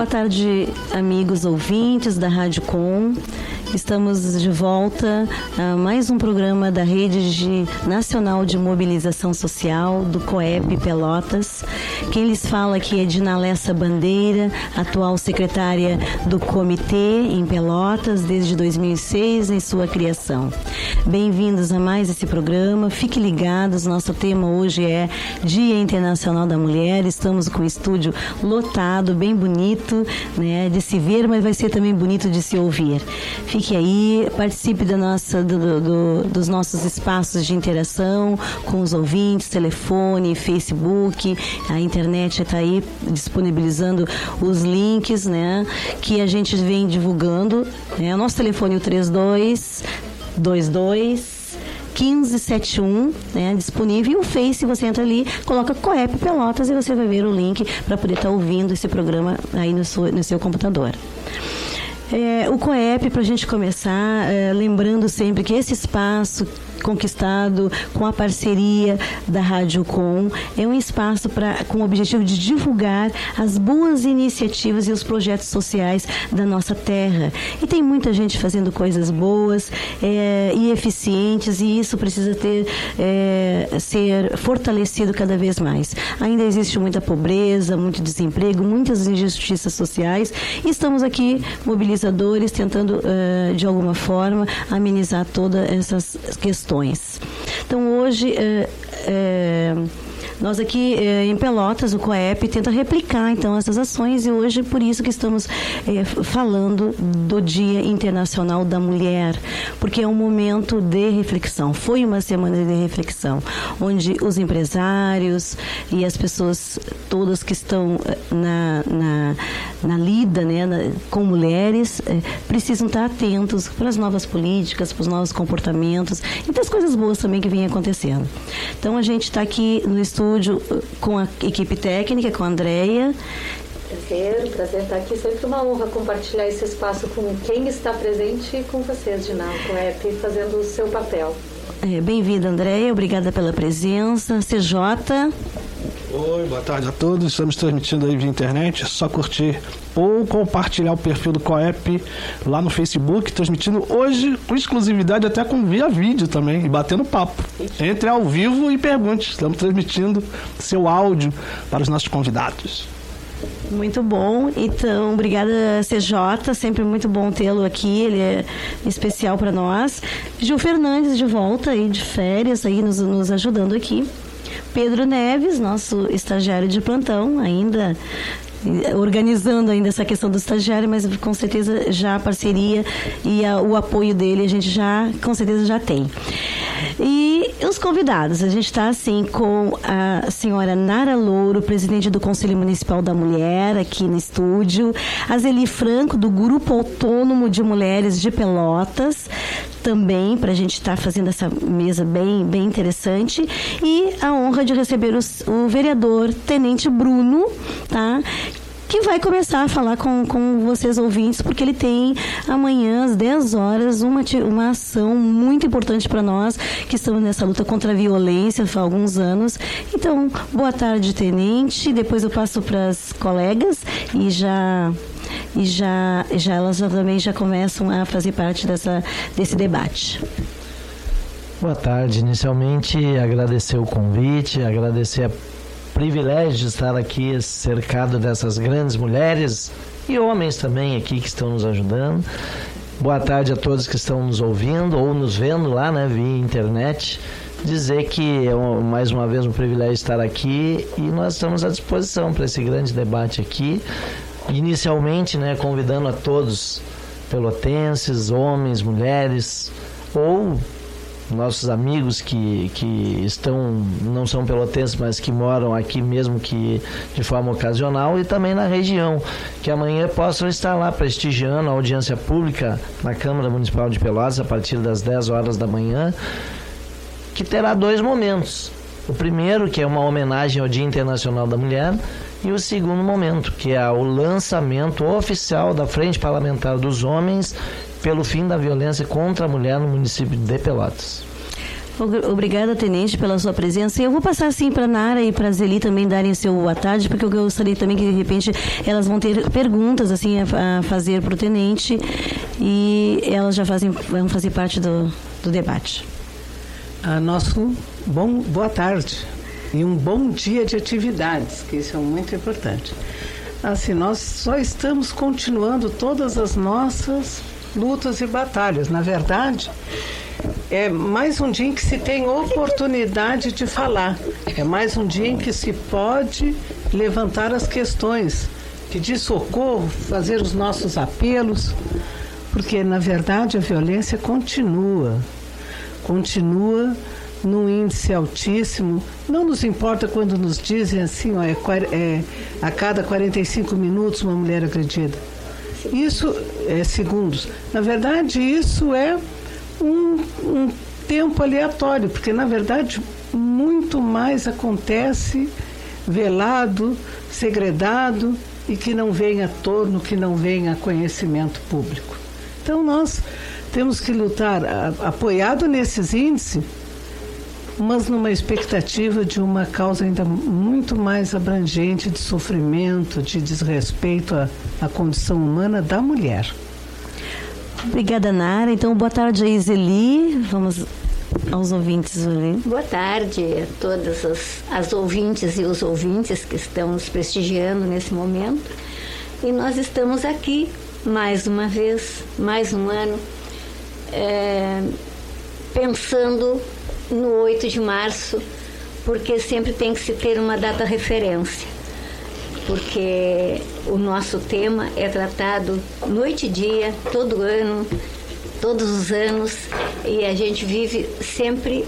Boa tarde, amigos ouvintes da Rádio Com. Estamos de volta a mais um programa da Rede Nacional de Mobilização Social, do COEP Pelotas. Quem lhes fala aqui é Dinalessa Bandeira, atual secretária do Comitê em Pelotas, desde 2006, em sua criação. Bem-vindos a mais esse programa. Fiquem ligados, nosso tema hoje é Dia Internacional da Mulher. Estamos com o estúdio lotado, bem bonito, né, de se ver, mas vai ser também bonito de se ouvir. Fique aí, participe dos nossos espaços de interação com os ouvintes, telefone, Facebook, a internet está aí disponibilizando os links, né, que a gente vem divulgando. O nosso telefone é o 3222-1571, né, disponível. E o Face, você entra ali, coloca COEP Pelotas e você vai ver o link para poder estar ouvindo esse programa aí no seu computador. O COEP, para a gente começar, lembrando sempre que esse espaço conquistado com a parceria da Rádio Com é um espaço com o objetivo de divulgar as boas iniciativas e os projetos sociais da nossa terra. E tem muita gente fazendo coisas boas e eficientes, e isso precisa ser fortalecido cada vez mais. Ainda existe muita pobreza, muito desemprego, muitas injustiças sociais, e estamos aqui, mobilizadores, tentando de alguma forma amenizar todas essas questões. Então, hoje, nós aqui em Pelotas, o COEP, tenta replicar, então, essas ações, e hoje, por isso que estamos falando do Dia Internacional da Mulher, porque é um momento de reflexão. Foi uma semana de reflexão, onde os empresários e as pessoas todas que estão na lida, né, com mulheres, precisam estar atentos para as novas políticas, para os novos comportamentos e das coisas boas também que vêm acontecendo. Então, a gente está aqui no estúdio com a equipe técnica, com a Andréia. Prazer estar aqui. Sempre uma honra compartilhar esse espaço com quem está presente e com vocês, Diná, COEP, fazendo o seu papel. Bem-vinda, Andréia. Obrigada pela presença. CJ. Oi, boa tarde a todos. Estamos transmitindo aí via internet. É só curtir ou compartilhar o perfil do COEP lá no Facebook, transmitindo hoje com exclusividade, até com via vídeo também, e batendo papo. Entre ao vivo e pergunte. Estamos transmitindo seu áudio para os nossos convidados. Muito bom. Então, obrigada, CJ. Sempre muito bom tê-lo aqui. Ele é especial para nós. Gil Fernandes de volta aí de férias, aí nos ajudando aqui. Pedro Neves, nosso estagiário de plantão, ainda organizando ainda essa questão do estagiário, mas com certeza já a parceria e o apoio dele a gente já, com certeza, já tem. E os convidados, a gente está assim com a senhora Nara Louro, presidente do Conselho Municipal da Mulher, aqui no estúdio, a Zeli Franco, do Grupo Autônomo de Mulheres de Pelotas, também, para a gente estar fazendo essa mesa bem, bem interessante, e a honra de receber o vereador Tenente Bruno, tá? Que vai começar a falar com vocês ouvintes, porque ele tem amanhã às 10 horas uma ação muito importante para nós que estamos nessa luta contra a violência há alguns anos. Então, boa tarde, Tenente. Depois eu passo para as colegas e elas também já começam a fazer parte desse debate. Boa tarde. Inicialmente, agradecer o convite, agradecer privilégio de estar aqui cercado dessas grandes mulheres e homens também aqui que estão nos ajudando. Boa tarde a todos que estão nos ouvindo ou nos vendo lá, né, via internet. Dizer que é mais uma vez um privilégio estar aqui e nós estamos à disposição para esse grande debate aqui. Inicialmente, né, convidando a todos pelotenses, homens, mulheres ou nossos amigos que não são pelotenses, mas que moram aqui mesmo que de forma ocasional e também na região, que amanhã possam estar lá prestigiando a audiência pública na Câmara Municipal de Pelotas a partir das 10 horas da manhã, que terá 2 momentos. O primeiro, que é uma homenagem ao Dia Internacional da Mulher, e o segundo momento, que é o lançamento oficial da Frente Parlamentar dos Homens pelo fim da violência contra a mulher no município de Pelotas. Obrigada, Tenente, pela sua presença. Eu vou passar assim para a Nara e para a Zeli também darem o seu boa tarde, porque eu gostaria também que de repente elas vão ter perguntas assim a fazer para o Tenente e elas já vão fazer parte do debate. Boa tarde e um bom dia de atividades, que isso é muito importante. Assim, nós só estamos continuando todas as nossas lutas e batalhas. Na verdade, é mais um dia em que se tem oportunidade de falar. É mais um dia em que se pode levantar as questões, pedir socorro, fazer os nossos apelos, porque, na verdade, a violência continua num índice altíssimo. Não nos importa quando nos dizem assim, ó, a cada 45 minutos uma mulher agredida. Isso é segundos. Na verdade, isso é um tempo aleatório, porque, na verdade, muito mais acontece velado, segredado e que não vem a torno, que não vem a conhecimento público. Então, nós temos que lutar apoiado nesses índices, mas numa expectativa de uma causa ainda muito mais abrangente de sofrimento, de desrespeito à condição humana da mulher. Obrigada, Nara. Então, boa tarde aí, Zeli. Vamos aos ouvintes, Zeli. Boa tarde a todas as ouvintes e os ouvintes que estão nos prestigiando nesse momento. E nós estamos aqui, mais uma vez, mais um ano, pensando no 8 de março, porque sempre tem que se ter uma data referência, porque o nosso tema é tratado noite e dia, todo ano, todos os anos, e a gente vive sempre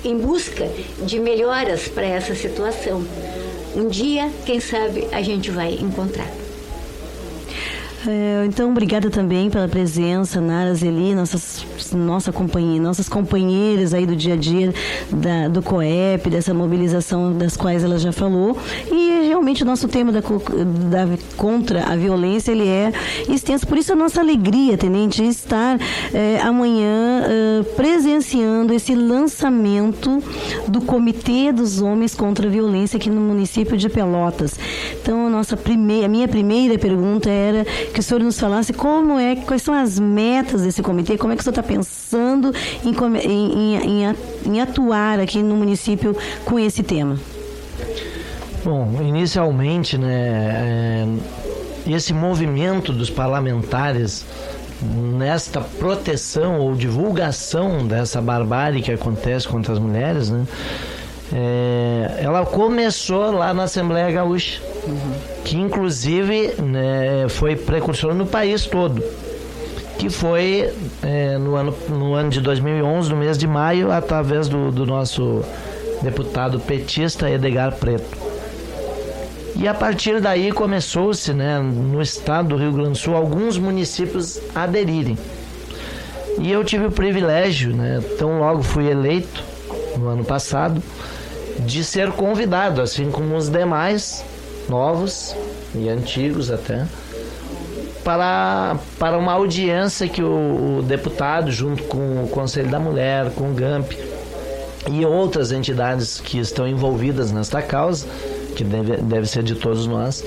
em busca de melhoras para essa situação. Um dia, quem sabe, a gente vai encontrar. Então, obrigada também pela presença, Nara, Zeli, nossas companheiras aí do dia a dia do COEP, dessa mobilização das quais ela já falou. E realmente o nosso tema contra a violência, ele é extenso. Por isso a nossa alegria, Tenente, estar amanhã presenciando esse lançamento do Comitê dos Homens contra a Violência aqui no município de Pelotas. Então, a minha primeira pergunta era que o senhor nos falasse quais são as metas desse comitê, como é que o senhor está pensando em atuar aqui no município com esse tema. Bom, inicialmente, esse movimento dos parlamentares nesta proteção ou divulgação dessa barbárie que acontece contra as mulheres, ela começou lá na Assembleia Gaúcha, que inclusive foi precursor no país todo, que foi no ano de 2011, no mês de maio, através do nosso deputado petista Edgar Preto. E a partir daí começou-se, no estado do Rio Grande do Sul, alguns municípios aderirem. E eu tive o privilégio, tão logo fui eleito, no ano passado, de ser convidado, assim como os demais, novos e antigos até, para uma audiência que o deputado, junto com o Conselho da Mulher, com o GAMP e outras entidades que estão envolvidas nesta causa, que deve ser de todos nós,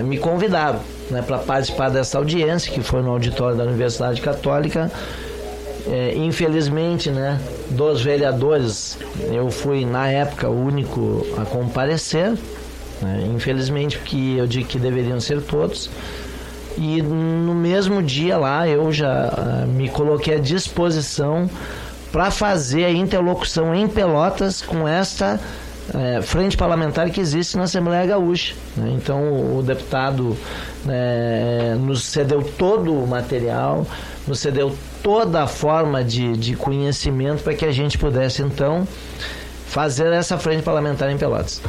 me convidaram para participar dessa audiência, que foi no auditório da Universidade Católica. Infelizmente, dos vereadores, eu fui na época o único a comparecer, infelizmente, porque eu digo que deveriam ser todos. E no mesmo dia lá eu já me coloquei à disposição para fazer a interlocução em Pelotas com esta frente parlamentar que existe na Assembleia Gaúcha. Então o deputado nos cedeu todo o material, nos cedeu toda a forma de conhecimento para que a gente pudesse então fazer essa frente parlamentar em Pelotas.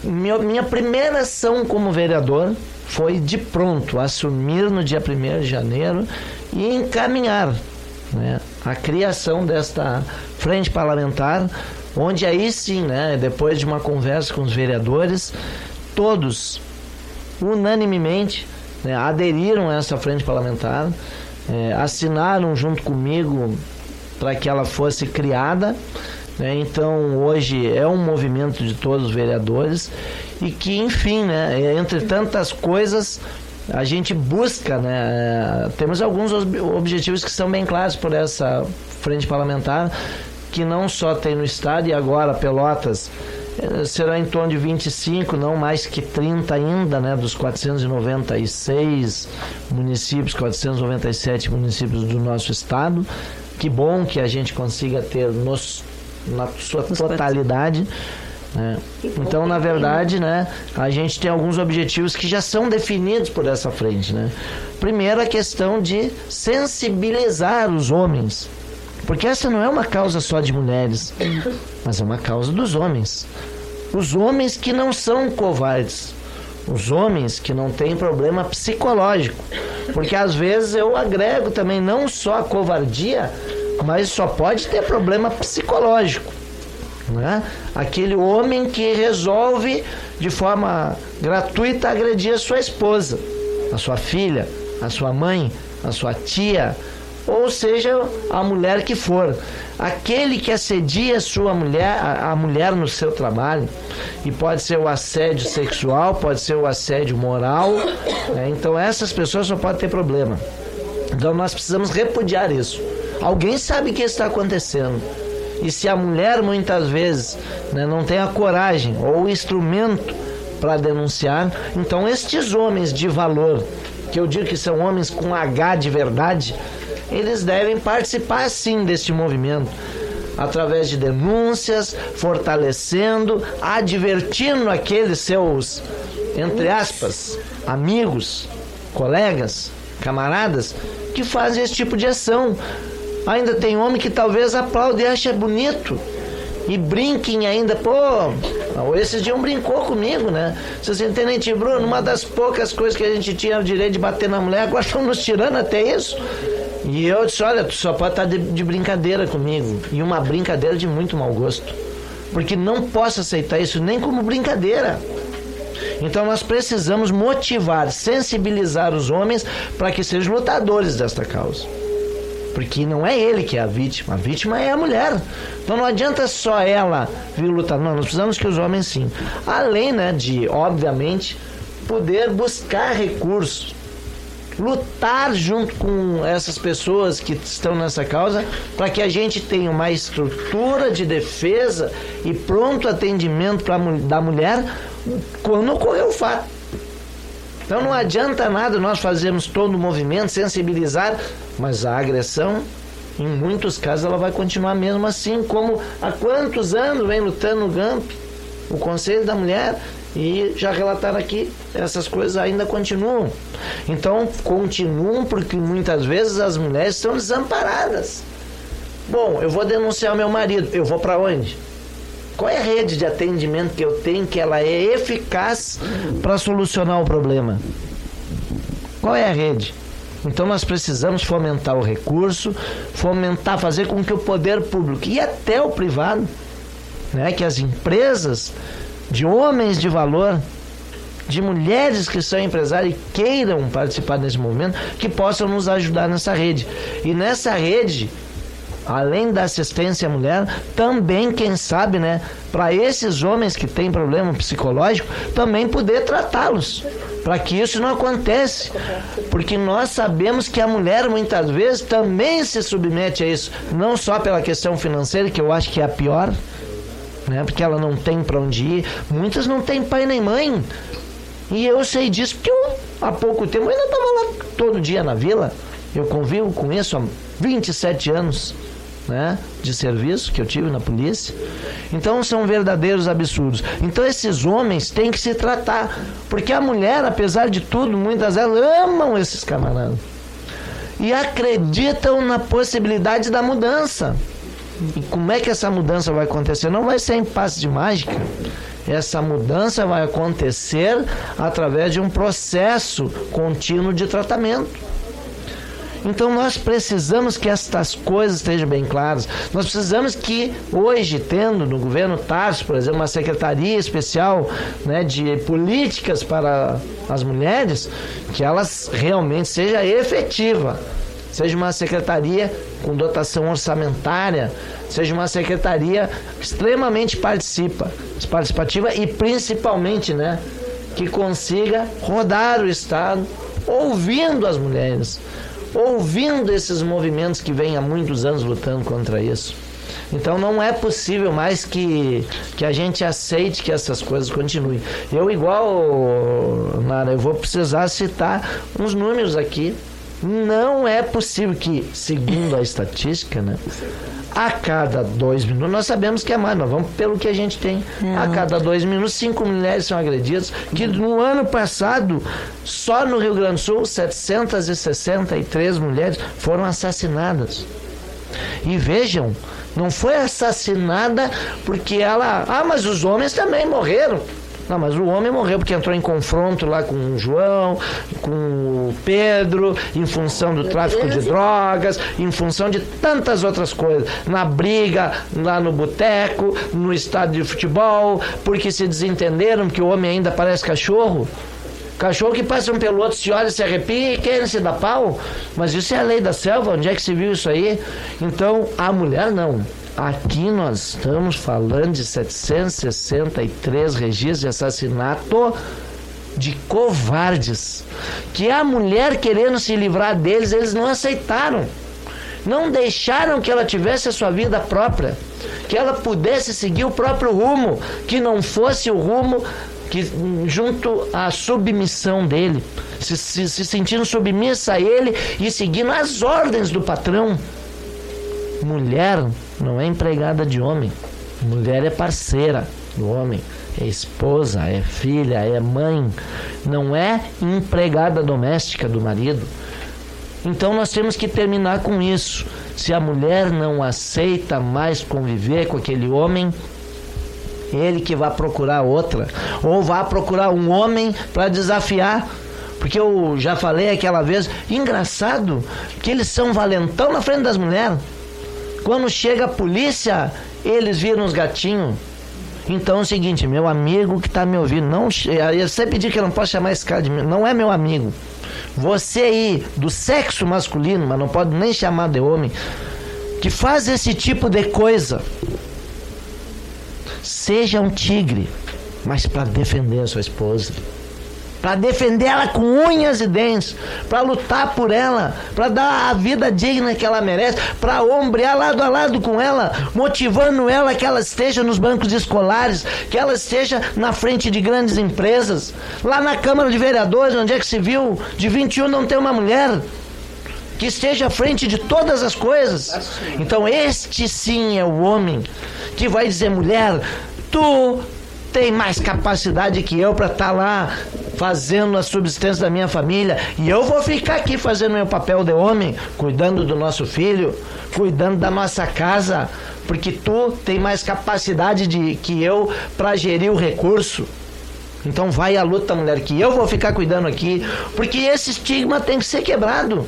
Minha primeira ação como vereador foi de pronto assumir no dia 1º de janeiro e encaminhar a criação desta frente parlamentar, onde aí sim, depois de uma conversa com os vereadores, todos unanimemente aderiram a essa frente parlamentar, assinaram junto comigo para que ela fosse criada, né? Então hoje é um movimento de todos os vereadores e que, enfim, né, entre tantas coisas, a gente busca, né, temos alguns objetivos que são bem claros por essa frente parlamentar, que não só tem no estado, e agora Pelotas será em torno de 25, não mais que 30 ainda, né, dos 496 municípios, 497 municípios do nosso estado. Que bom que a gente consiga ter na sua totalidade, né? Então, na verdade, né, a gente tem alguns objetivos que já são definidos por essa frente, né? Primeiro, a questão de sensibilizar os homens, porque essa não é uma causa só de mulheres, mas é uma causa dos homens. Os homens que não são covardes, os homens que não têm problema psicológico, porque às vezes eu agrego também não só a covardia, mas só pode ter problema psicológico, né? Aquele homem que resolve de forma gratuita agredir a sua esposa, a sua filha, a sua mãe, a sua tia, ou seja, a mulher que for. Aquele que assedia a mulher no seu trabalho, e pode ser o assédio sexual, pode ser o assédio moral, né? Então essas pessoas só podem ter problema. Então nós precisamos repudiar isso. Alguém sabe o que está acontecendo. E se a mulher muitas vezes, né, não tem a coragem ou o instrumento para denunciar, então estes homens de valor, que eu digo que são homens com H de verdade, eles devem participar sim deste movimento, através de denúncias, fortalecendo, advertindo aqueles seus, entre aspas, amigos, colegas, camaradas, que fazem esse tipo de ação. Ainda tem homem que talvez aplaude e acha bonito, e brinquem ainda, esses dias brincou comigo, né? Vocês entendem, Tio Bruno? Uma das poucas coisas que a gente tinha o direito de bater na mulher, agora estão nos tirando até isso. E eu disse, olha, tu só pode estar de brincadeira comigo. E uma brincadeira de muito mau gosto. Porque não posso aceitar isso nem como brincadeira. Então nós precisamos motivar, sensibilizar os homens para que sejam lutadores desta causa. Porque não é ele que é a vítima é a mulher. Então não adianta só ela vir lutar. Não, nós precisamos que os homens sim. Além, né, de, obviamente, poder buscar recursos, lutar junto com essas pessoas que estão nessa causa, para que a gente tenha uma estrutura de defesa e pronto atendimento da mulher quando ocorrer o fato. Então não adianta nada nós fazermos todo o movimento, sensibilizar, mas a agressão, em muitos casos, ela vai continuar mesmo assim, como há quantos anos vem lutando no GAMP, o Conselho da Mulher, e já relataram aqui, essas coisas ainda continuam. Então, continuam porque muitas vezes as mulheres estão desamparadas. Bom, eu vou denunciar o meu marido, eu vou para onde? Qual é a rede de atendimento que eu tenho que ela é eficaz para solucionar o problema? Qual é a rede? Então nós precisamos fomentar o recurso, fazer com que o poder público e até o privado, né, que as empresas de homens de valor, de mulheres que são empresárias e queiram participar desse movimento, que possam nos ajudar nessa rede. E nessa rede, além da assistência à mulher, também, quem sabe, né, para esses homens que têm problema psicológico, também poder tratá-los, para que isso não aconteça. Porque nós sabemos que a mulher, muitas vezes, também se submete a isso, não só pela questão financeira, que eu acho que é a pior, né, porque ela não tem para onde ir. Muitas não têm pai nem mãe. E eu sei disso porque eu, há pouco tempo, eu ainda estava lá todo dia na vila. Eu convivo com isso há 27 anos, né, de serviço que eu tive na polícia. Então são verdadeiros absurdos. Então esses homens têm que se tratar, porque a mulher, apesar de tudo, muitas delas amam esses camaradas e acreditam na possibilidade da mudança. E como é que essa mudança vai acontecer? Não vai ser em passe de mágica. Essa mudança vai acontecer através de um processo contínuo de tratamento. Então nós precisamos que estas coisas estejam bem claras. Nós precisamos que hoje, tendo no governo Tarso, por exemplo, uma secretaria especial, né, de políticas para as mulheres, que elas realmente seja efetiva. seja uma secretaria com dotação orçamentária, seja uma secretaria extremamente participativa e principalmente, né, que consiga rodar o Estado ouvindo as mulheres, ouvindo esses movimentos que vêm há muitos anos lutando contra isso. Então não é possível mais que a gente aceite que essas coisas continuem. Eu Nara, eu vou precisar citar uns números aqui. Não é possível que, segundo a estatística, né, a cada 2 minutos, nós sabemos que é mais, mas vamos pelo que a gente tem. A cada 2 minutos, 5 mulheres são agredidas, que no ano passado, só no Rio Grande do Sul, 763 mulheres foram assassinadas. E vejam, não foi assassinada porque ela... mas os homens também morreram. Não, mas o homem morreu porque entrou em confronto lá com o João, com o Pedro, em função do tráfico de drogas, em função de tantas outras coisas. Na briga, lá no boteco, no estádio de futebol, porque se desentenderam que o homem ainda parece cachorro. Cachorro que passa um pelo outro, se olha, se arrepia e querem se dar pau. Mas isso é a lei da selva, onde é que se viu isso aí? Então, a mulher não. Aqui nós estamos falando de 763 registros de assassinato de covardes. Que a mulher querendo se livrar deles, eles não aceitaram. Não deixaram que ela tivesse a sua vida própria. Que ela pudesse seguir o próprio rumo. Que não fosse o rumo que, junto à submissão dele. Se sentindo submissa a ele e seguindo as ordens do patrão. Mulher não é empregada de homem. Mulher é parceira do homem. É esposa, é filha, é mãe. Não é empregada doméstica do marido. Então nós temos que terminar com isso. Se a mulher não aceita mais conviver com aquele homem, ele que vai procurar outra. Ou vai procurar um homem para desafiar. Porque eu já falei aquela vez, engraçado que eles são valentão na frente das mulheres. Quando chega a polícia, eles viram os gatinhos. Então é o seguinte, meu amigo que está me ouvindo, não, eu sempre digo que eu não posso chamar esse cara de meu, não é meu amigo. Você aí, do sexo masculino, mas não pode nem chamar de homem, que faz esse tipo de coisa, seja um tigre, mas para defender a sua esposa. Para defender ela com unhas e dentes, para lutar por ela, para dar a vida digna que ela merece, para ombrear lado a lado com ela, motivando ela que ela esteja nos bancos escolares, que ela esteja na frente de grandes empresas, lá na Câmara de Vereadores, onde é que se viu, de 21 não tem uma mulher que esteja à frente de todas as coisas. Então este sim é o homem que vai dizer, mulher, tu tem mais capacidade que eu para estar lá fazendo a subsistência da minha família, e eu vou ficar aqui fazendo meu papel de homem, cuidando do nosso filho, cuidando da nossa casa, porque tu tem mais capacidade que eu para gerir o recurso. Então vai à luta, mulher, que eu vou ficar cuidando aqui, porque esse estigma tem que ser quebrado.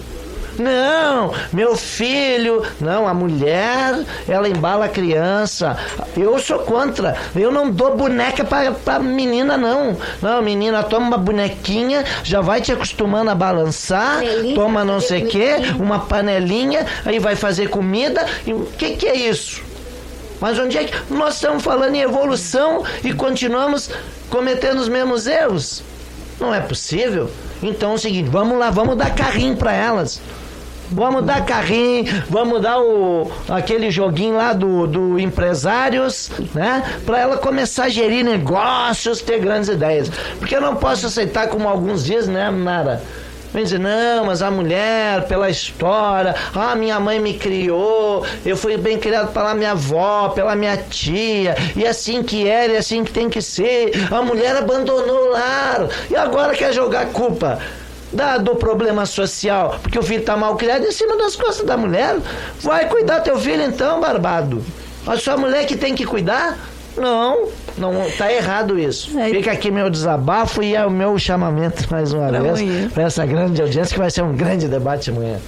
Não, meu filho, não, a mulher, ela embala a criança. Eu sou contra, eu não dou boneca pra menina, não. Não, menina, toma uma bonequinha, já vai te acostumando a balançar, toma não sei o que, uma panelinha, aí vai fazer comida. O que é isso? Mas onde é que nós estamos falando em evolução e continuamos cometendo os mesmos erros? Não é possível. Então é o seguinte, vamos lá, vamos dar carrinho para elas. Vamos dar carrinho, vamos dar aquele joguinho lá do empresários, né? Para ela começar a gerir negócios, ter grandes ideias. Porque eu não posso aceitar, como alguns dizem, né, Nara? Vem dizer, não, mas a mulher, pela história, minha mãe me criou, eu fui bem criado pela minha avó, pela minha tia, e assim que era, e assim que tem que ser. A mulher abandonou o lar, e agora quer jogar culpa do problema social, porque o filho está mal criado em cima das costas da mulher. Vai cuidar teu filho então, barbado. A sua mulher que tem que cuidar? Não, tá errado isso. Fica aqui meu desabafo e é o meu chamamento mais uma vez para essa grande audiência, que vai ser um grande debate amanhã.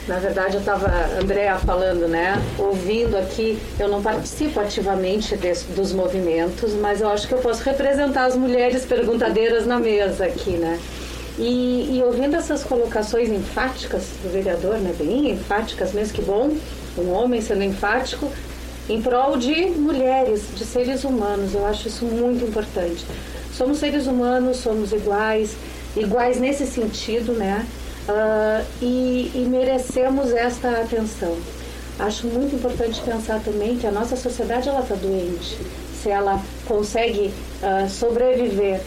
Na verdade, eu estava, Andréa, falando, né? Ouvindo aqui, eu não participo ativamente dos movimentos, mas eu acho que eu posso representar as mulheres perguntadeiras na mesa aqui, né? E ouvindo essas colocações enfáticas do vereador, né, bem enfáticas mesmo, que bom, um homem sendo enfático, em prol de mulheres, de seres humanos, eu acho isso muito importante. Somos seres humanos, somos iguais nesse sentido, né? E merecemos esta atenção. Acho muito importante pensar também que a nossa sociedade está doente. Se ela consegue sobreviver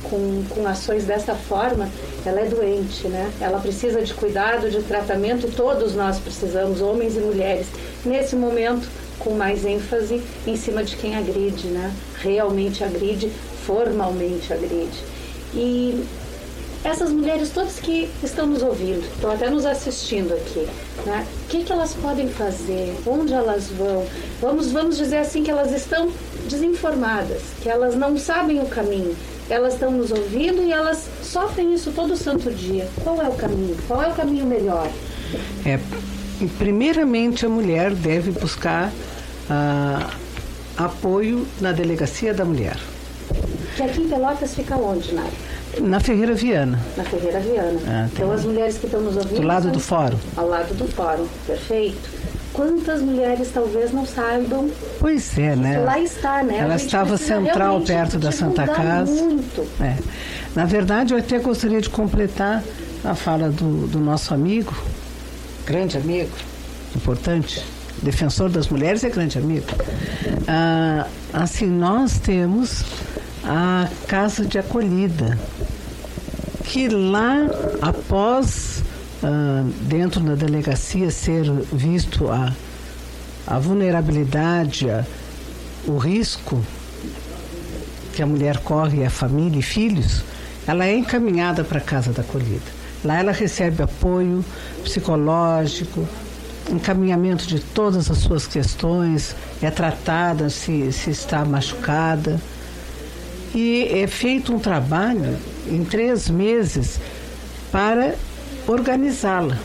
com ações dessa forma, ela é doente, né? Ela precisa de cuidado, de tratamento, e todos nós precisamos, homens e mulheres, nesse momento, com mais ênfase em cima de quem agride, né? Realmente agride, formalmente agride. E essas mulheres todas que estão nos ouvindo, estão até nos assistindo aqui, né? O que elas podem fazer? Onde elas vão? Vamos dizer assim que elas estão desinformadas, que elas não sabem o caminho. Elas estão nos ouvindo e elas sofrem isso todo santo dia. Qual é o caminho? Qual é o caminho melhor? Primeiramente, a mulher deve buscar apoio na Delegacia da Mulher. Que aqui em Pelotas fica onde, Nara? Na Ferreira Viana. Na Ferreira Viana. Então as mulheres que estão nos ouvindo... Do lado do fórum. Ao lado do fórum, perfeito. Quantas mulheres talvez não saibam? Pois é, né? Lá está, né? Ela estava central perto da Santa Casa. Muito. Na verdade, eu até gostaria de completar a fala do nosso amigo, grande amigo, importante, defensor das mulheres, é grande amigo. Assim, nós temos a Casa de Acolhida, que lá, após, dentro da delegacia, ser visto a vulnerabilidade, o risco que a mulher corre, a família e filhos, ela é encaminhada para a Casa da Acolhida. Lá ela recebe apoio psicológico, encaminhamento de todas as suas questões, é tratada se está machucada. E é feito um trabalho em 3 meses para organizá-la,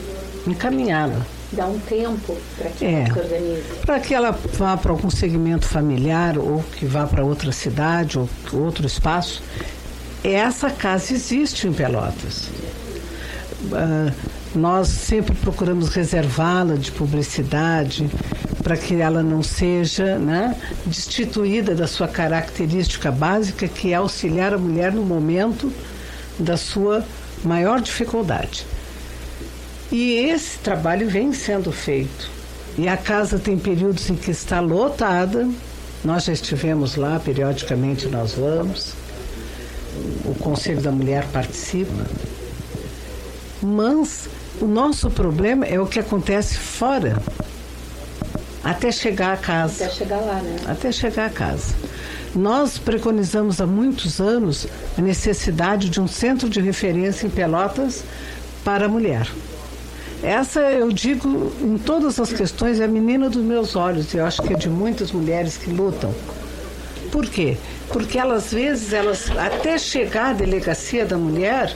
encaminhá-la. Dá um tempo para que ela se organize. Para que ela vá para algum segmento familiar ou que vá para outra cidade ou outro espaço. Essa casa existe em Pelotas. Nós sempre procuramos reservá-la de publicidade para que ela não seja, né, destituída da sua característica básica, que é auxiliar a mulher no momento da sua maior dificuldade. E esse trabalho vem sendo feito. E a casa tem períodos em que está lotada. Nós já estivemos lá, periodicamente nós vamos. O Conselho da Mulher participa. Mas o nosso problema é o que acontece fora, até chegar à casa. Até chegar lá, né? Até chegar à casa. Nós preconizamos há muitos anos a necessidade de um centro de referência em Pelotas para a mulher. Essa, eu digo, em todas as questões, é a menina dos meus olhos, e eu acho que é de muitas mulheres que lutam. Por quê? Porque às vezes, até chegar à delegacia da mulher,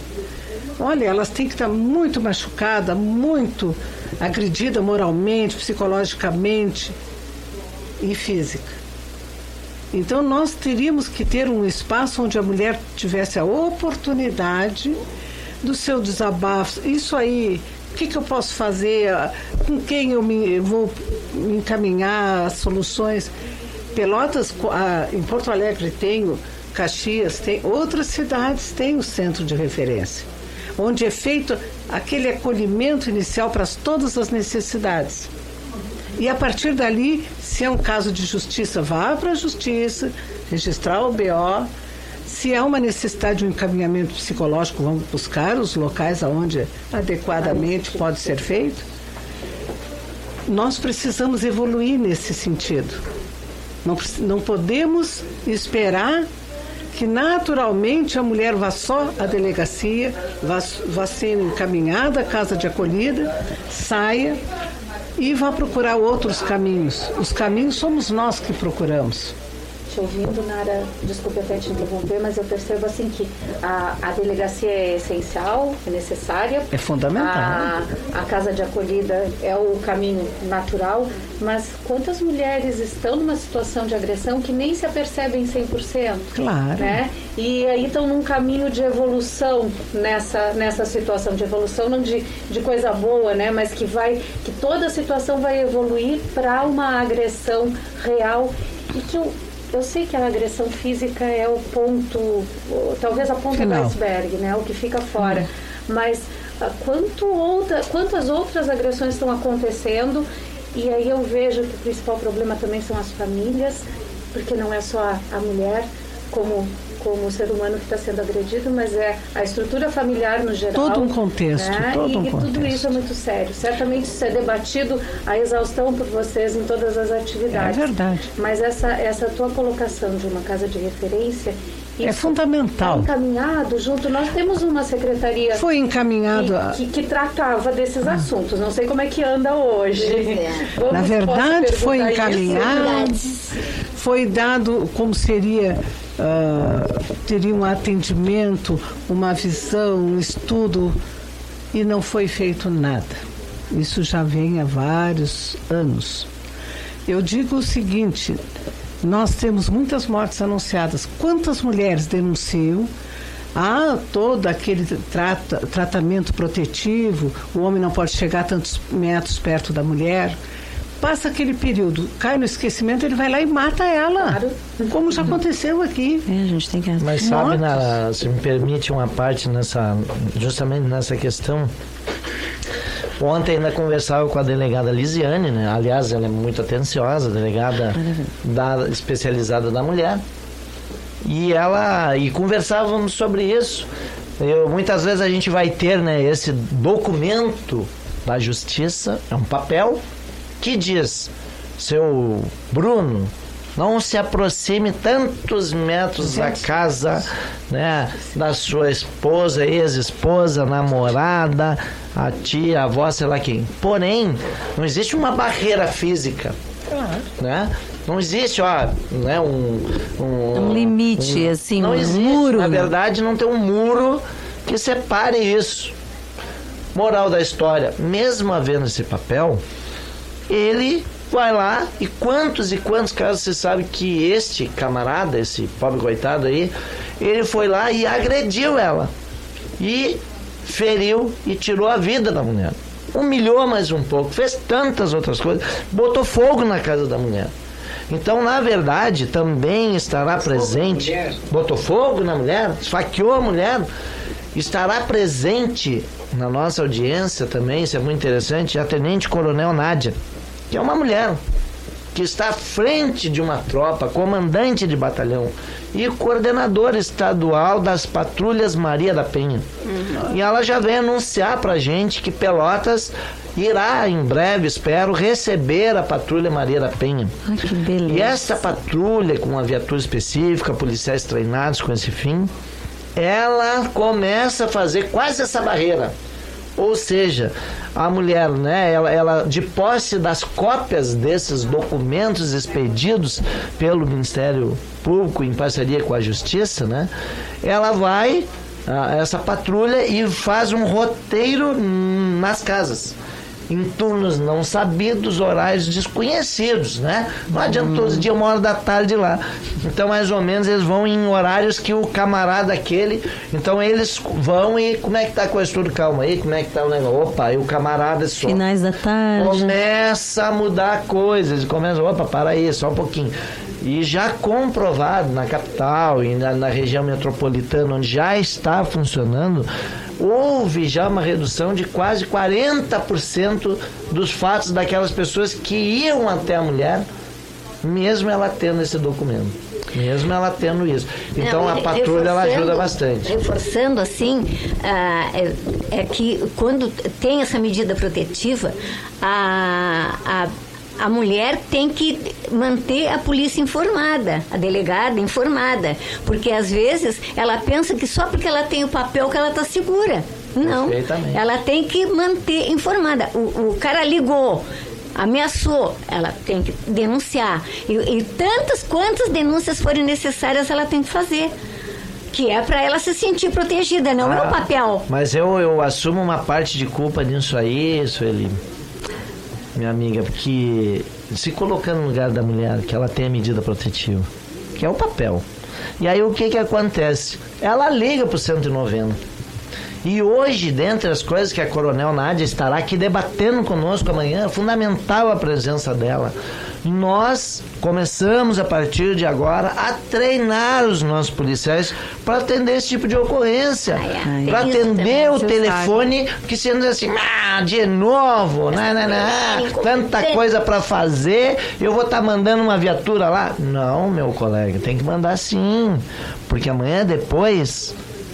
olha, elas têm que estar muito machucadas, muito agredidas moralmente, psicologicamente e física. Então, nós teríamos que ter um espaço onde a mulher tivesse a oportunidade do seu desabafo. Isso aí, o que eu posso fazer? Com quem eu vou me encaminhar as soluções? Pelotas, em Porto Alegre tem, Caxias tem, outras cidades têm o centro de referência, onde é feito aquele acolhimento inicial para todas as necessidades. E a partir dali, se é um caso de justiça, vá para a justiça, registrar o BO. Se há uma necessidade de um encaminhamento psicológico, vamos buscar os locais onde adequadamente pode ser feito. Nós precisamos evoluir nesse sentido. Não podemos esperar que naturalmente a mulher vá só à delegacia, vá sendo encaminhada à casa de acolhida, saia e vá procurar outros caminhos. Os caminhos somos nós que procuramos. te ouvindo, Nara, desculpe até te interromper, mas eu percebo assim que a delegacia é essencial, é necessária. É fundamental. A casa de acolhida é o caminho natural, mas quantas mulheres estão numa situação de agressão que nem se apercebem 100%? Claro. Né? E aí estão num caminho de evolução nessa situação, de evolução não de coisa boa, né? Mas que toda a situação vai evoluir para uma agressão real. E que eu sei que a agressão física é o ponto, talvez a ponta do iceberg, né? O que fica fora. Mas quantas outras agressões estão acontecendo? E aí eu vejo que o principal problema também são as famílias, porque não é só a mulher como o ser humano que está sendo agredido, mas é a estrutura familiar no geral. Todo um contexto, né? Tudo isso é muito sério. Certamente isso é debatido a exaustão por vocês em todas as atividades. É verdade. Mas essa tua colocação de uma casa de referência... É fundamental. Está encaminhado junto. Nós temos uma secretaria... Foi encaminhado... Que tratava desses assuntos. Não sei como é que anda hoje. Na verdade, foi encaminhado... Foi dado como seria... teria um atendimento, uma visão, um estudo, e não foi feito nada. Isso já vem há vários anos. Eu digo o seguinte, nós temos muitas mortes anunciadas. Quantas mulheres denunciam? Todo aquele tratamento protetivo, o homem não pode chegar a tantos metros perto da mulher. Passa aquele período, cai no esquecimento, ele vai lá e mata ela. Claro. Como já aconteceu aqui. A gente tem que... Mas sabe, se me permite uma parte justamente nessa questão. Ontem ainda conversava com a delegada Lisiane, né? Aliás, ela é muito atenciosa, delegada especializada da mulher. E conversávamos sobre isso. Muitas vezes a gente vai ter, né, esse documento da justiça, é um papel que diz: seu Bruno, não se aproxime tantos metros da casa, né, da sua esposa, ex-esposa, namorada, a tia, a avó, sei lá quem. Porém, não existe uma barreira física, né? Não existe, né, um limite, não existe, muro. Na verdade, não tem um muro que separe isso. Moral da história, mesmo havendo esse papel, ele vai lá e quantos casos você sabe que este camarada, esse pobre coitado aí, ele foi lá e agrediu ela. E feriu e tirou a vida da mulher. Humilhou mais um pouco, fez tantas outras coisas, botou fogo na casa da mulher. Então, na verdade, também estará presente... Botou fogo na mulher, esfaqueou a mulher. Estará presente na nossa audiência também, isso é muito interessante, a Tenente Coronel Nádia, que é uma mulher que está à frente de uma tropa, comandante de batalhão e coordenadora estadual das patrulhas Maria da Penha. E ela já vem anunciar pra gente que Pelotas irá em breve, espero, receber a patrulha Maria da Penha. Ai, que beleza. E essa patrulha, com uma viatura específica, policiais treinados com esse fim, ela começa a fazer quase essa barreira. Ou seja, a mulher, né, ela de posse das cópias desses documentos expedidos pelo Ministério Público em parceria com a Justiça, né, ela vai, essa patrulha, e faz um roteiro nas casas, em turnos não sabidos, horários desconhecidos, né? Não adianta todos os dias, 1h lá. Então, mais ou menos, eles vão em horários que o camarada aquele... Então, eles vão e... Como é que tá com o estudo? Calma aí, como é que tá o negócio? Opa, e o camarada só... Finais da tarde. Começa a mudar coisas. Começa, opa, para aí, só um pouquinho. E já comprovado na capital e na região metropolitana, onde já está funcionando, houve já uma redução de quase 40% dos fatos daquelas pessoas que iam até a mulher, mesmo ela tendo esse documento, mesmo ela tendo isso. Então, a patrulha, ela ajuda bastante. Reforçando assim, é que quando tem essa medida protetiva, a mulher tem que manter a polícia informada, a delegada informada, porque às vezes ela pensa que só porque ela tem o papel que ela está segura. Não, ela tem que manter informada. O cara ligou, ameaçou, ela tem que denunciar. E quantas denúncias forem necessárias ela tem que fazer. Que é para ela se sentir protegida, não é um papel. Mas eu assumo uma parte de culpa nisso aí, Sueli, minha amiga, porque se colocando no lugar da mulher, que ela tem a medida protetiva, que é o papel. E aí o que acontece? Ela liga pro 190. E hoje, dentre as coisas que a Coronel Nádia estará aqui debatendo conosco amanhã, é fundamental a presença dela. Nós começamos a partir de agora a treinar os nossos policiais para atender esse tipo de ocorrência, para atender o telefone que sendo assim, de novo, tanta coisa para fazer, eu vou estar mandando uma viatura lá. Não, meu colega, tem que mandar sim, porque amanhã depois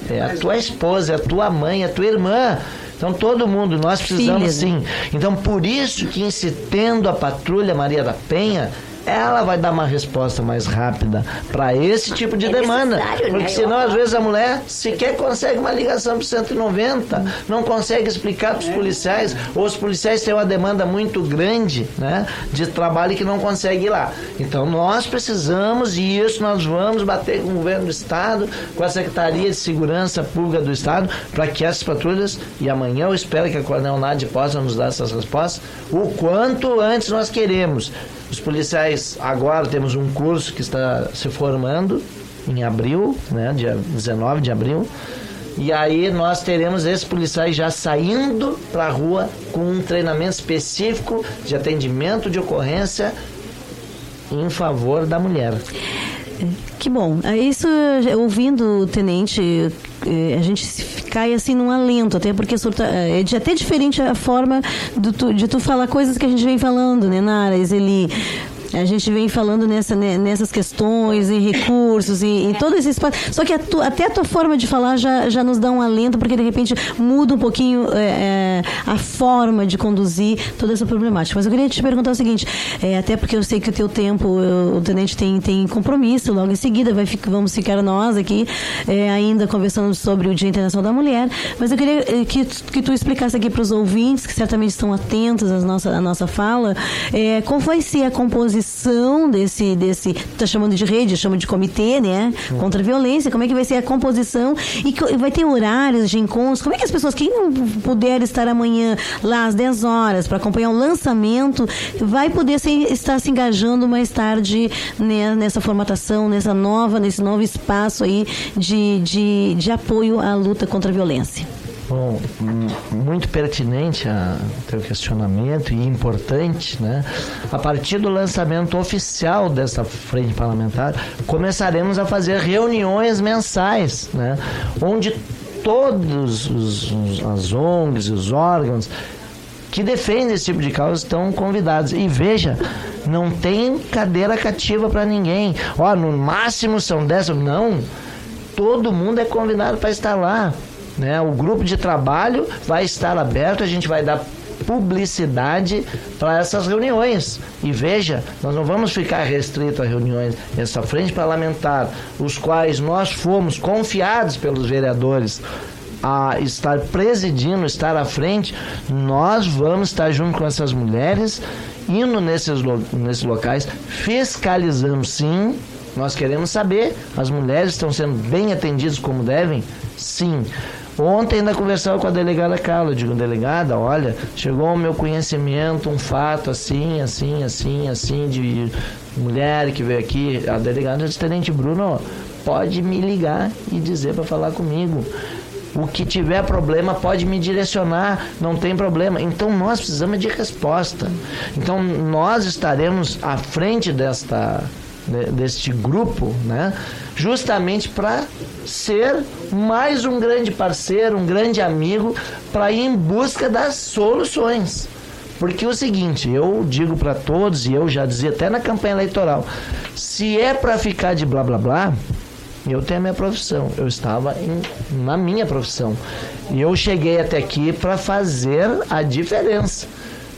é a tua esposa, é a tua mãe, é a tua irmã. Então todo mundo, nós precisamos sim. Então por isso que se tendo a Patrulha Maria da Penha, ela vai dar uma resposta mais rápida para esse tipo de demanda. Porque senão, às vezes, a mulher sequer consegue uma ligação para o 190, não consegue explicar para os policiais, ou os policiais têm uma demanda muito grande, né, de trabalho que não consegue ir lá. Então, nós precisamos, e isso nós vamos bater com o governo do Estado, com a Secretaria de Segurança Pública do Estado, para que essas patrulhas, e amanhã eu espero que a Coronel Nádia possa nos dar essas respostas, o quanto antes nós queremos. Os policiais, agora temos um curso que está se formando em abril, né, dia 19 de abril, e aí nós teremos esses policiais já saindo para a rua com um treinamento específico de atendimento de ocorrência em favor da mulher. Que bom. Isso, ouvindo o tenente, a gente cai assim num alento, até porque é até diferente a forma de tu falar coisas que a gente vem falando, né, Nara, Eli? A gente vem falando nessas questões, em recursos, em todo esse espaço. Só que até a tua forma de falar já nos dá um alento, porque de repente muda um pouquinho a forma de conduzir toda essa problemática. Mas eu queria te perguntar o seguinte, até porque eu sei que o teu tempo, o tenente tem compromisso, logo em seguida vamos ficar nós aqui ainda conversando sobre o Dia Internacional da Mulher, mas eu queria que tu explicasse aqui para os ouvintes, que certamente estão atentos à nossa fala, qual vai ser a composição desse tá chamando de rede, chama de comitê, né, contra a violência, como é que vai ser a composição e vai ter horários de encontros, como é que as pessoas, quem não puder estar amanhã lá às 10 horas para acompanhar o lançamento, vai poder estar se engajando mais tarde, né, nessa formatação, nesse novo espaço aí de apoio à luta contra a violência. Bom, muito pertinente o teu questionamento e importante, né? A partir do lançamento oficial dessa frente parlamentar, começaremos a fazer reuniões mensais, né? Onde todos as ONGs, os órgãos que defendem esse tipo de causa estão convidados. E veja, não tem cadeira cativa para ninguém. No máximo são 10, não. Todo mundo é convidado para estar lá. Né? O grupo de trabalho vai estar aberto, a gente vai dar publicidade para essas reuniões. E veja, nós não vamos ficar restrito a reuniões. Essa frente parlamentar, os quais nós fomos confiados pelos vereadores a estar presidindo, estar à frente, nós vamos estar junto com essas mulheres, indo nesses locais, fiscalizando sim. Nós queremos saber, as mulheres estão sendo bem atendidas como devem? Sim. Ontem ainda conversava com a delegada Carla, eu digo, delegada, olha, chegou ao meu conhecimento um fato assim, de mulher que veio aqui, a delegada disse, tenente Bruno, pode me ligar e dizer para falar comigo. O que tiver problema pode me direcionar, não tem problema. Então nós precisamos de resposta. Então nós estaremos à frente deste grupo, né? Justamente para ser mais um grande parceiro, um grande amigo, para ir em busca das soluções. Porque é o seguinte, eu digo para todos, e eu já dizia até na campanha eleitoral, se é para ficar de blá blá blá, eu tenho a minha profissão, eu estava na minha profissão. E eu cheguei até aqui para fazer a diferença,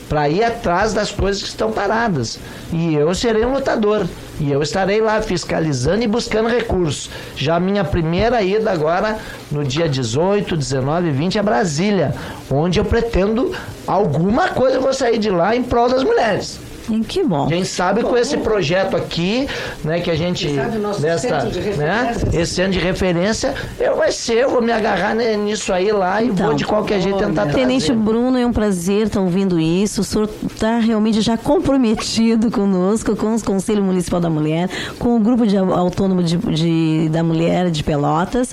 para ir atrás das coisas que estão paradas. E eu serei um lutador. E eu estarei lá fiscalizando e buscando recursos. Já a minha primeira ida agora, no dia 18, 19 e 20, é Brasília, onde eu pretendo alguma coisa, eu vou sair de lá em prol das mulheres. Que bom. Quem sabe com esse projeto aqui, né, que a gente esse ano de referência, eu vou me agarrar nisso aí lá e vou de qualquer jeito tentar trazer. Tenente Bruno, é um prazer estar ouvindo isso. O senhor está realmente já comprometido conosco, com o Conselho Municipal da Mulher, com o Grupo Autônomo da Mulher de Pelotas.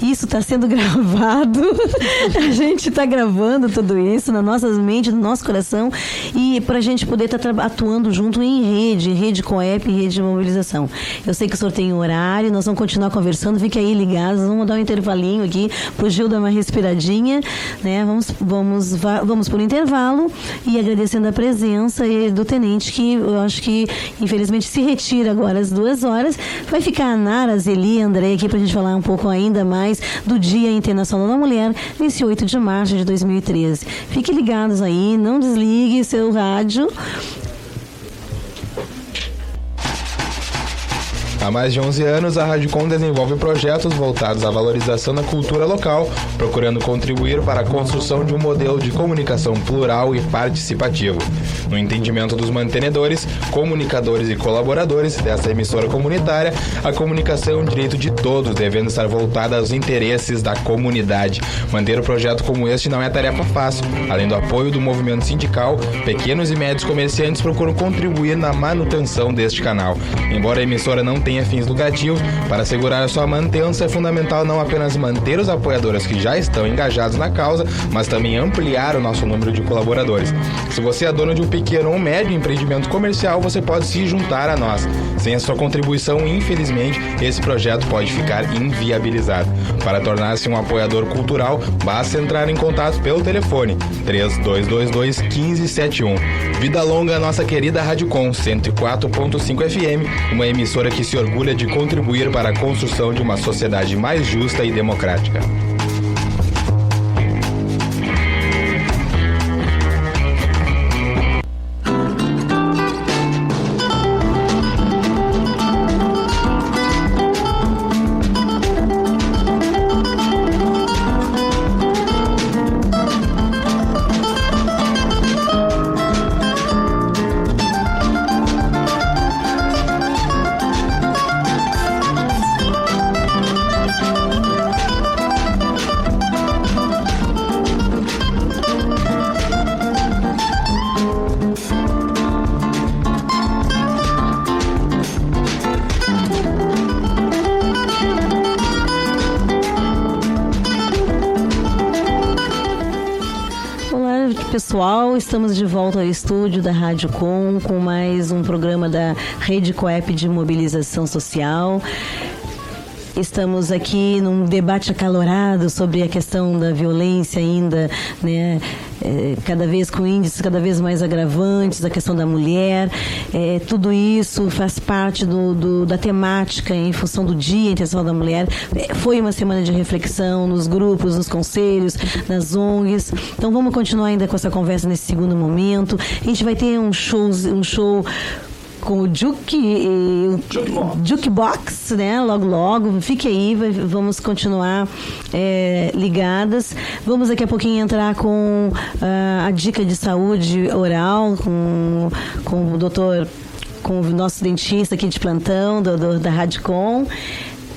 Isso está sendo gravado. A gente está gravando tudo isso nas nossas mentes, no nosso coração, e para a gente poder estar atuando junto em rede COEP e rede de mobilização. Eu sei que o senhor tem horário, nós vamos continuar conversando, fique aí ligados, vamos dar um intervalinho aqui pro Gil dar uma respiradinha, né? Vamos por intervalo e agradecendo a presença do tenente, que eu acho que infelizmente se retira agora às 2h. Vai ficar a Nara, a Zeli e a André aqui pra gente falar um pouco ainda mais do Dia Internacional da Mulher, nesse 8 de março de 2013. Fiquem ligados aí, não desligue seu rádio. Há mais de 11 anos, a Rádio Com desenvolve projetos voltados à valorização da cultura local, procurando contribuir para a construção de um modelo de comunicação plural e participativo. No entendimento dos mantenedores, comunicadores e colaboradores dessa emissora comunitária, a comunicação é um direito de todos, devendo estar voltada aos interesses da comunidade. Manter um projeto como este não é tarefa fácil. Além do apoio do movimento sindical, pequenos e médios comerciantes procuram contribuir na manutenção deste canal. Embora a emissora não tenha fins lucrativos, para assegurar a sua manutenção é fundamental não apenas manter os apoiadores que já estão engajados na causa, mas também ampliar o nosso número de colaboradores. Se você é dono de um pequeno ou médio empreendimento comercial, você pode se juntar a nós. Sem a sua contribuição, infelizmente, esse projeto pode ficar inviabilizado. Para tornar-se um apoiador cultural, basta entrar em contato pelo telefone 3222-1571. Vida longa à nossa querida Rádio Com 104.5 FM, uma emissora que se orgulha de contribuir para a construção de uma sociedade mais justa e democrática. Pessoal, estamos de volta ao estúdio da Rádio Com mais um programa da Rede COEP de Mobilização Social. Estamos aqui num debate acalorado sobre a questão da violência ainda, né? Cada vez com índices cada vez mais agravantes, a questão da mulher, tudo isso faz parte da temática em função do Dia Internacional da Mulher. Foi uma semana de reflexão nos grupos, nos conselhos, nas ONGs. Então vamos continuar ainda com essa conversa nesse segundo momento. A gente vai ter um show com o Jukebox, né? Logo. Fique aí, vamos continuar ligadas. Vamos daqui a pouquinho entrar com a dica de saúde oral com o doutor, com o nosso dentista aqui de plantão da Rádio Com.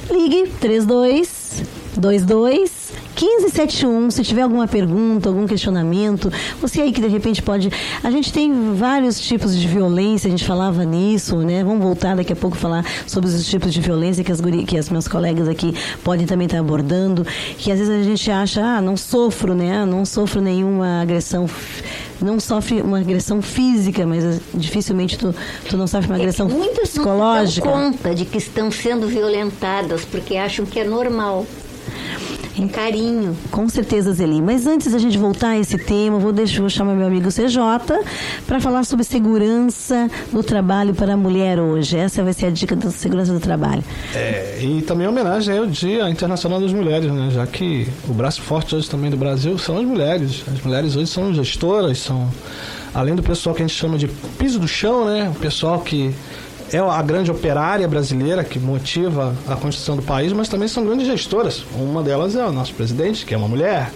Ligue 3222-1571, se tiver alguma pergunta, algum questionamento, você aí que de repente pode... A gente tem vários tipos de violência, a gente falava nisso, né? Vamos voltar daqui a pouco falar sobre os tipos de violência que as meus colegas aqui podem também estar abordando, que às vezes a gente acha, não sofro, né? Não sofro nenhuma agressão, não sofre uma agressão física, mas dificilmente tu não sofre uma agressão psicológica. Muitas não dão conta de que estão sendo violentadas, porque acham que é normal. Em carinho. Com certeza, Zeli. Mas antes da gente voltar a esse tema, vou chamar meu amigo CJ para falar sobre segurança no trabalho para a mulher hoje. Essa vai ser a dica da segurança do trabalho. E também homenagem ao Dia Internacional das Mulheres, né? Já que o braço forte hoje também do Brasil são as mulheres. As mulheres hoje são gestoras, além do pessoal que a gente chama de piso do chão, né? O pessoal que é a grande operária brasileira que motiva a construção do país, mas também são grandes gestoras. Uma delas é o nosso presidente, que é uma mulher.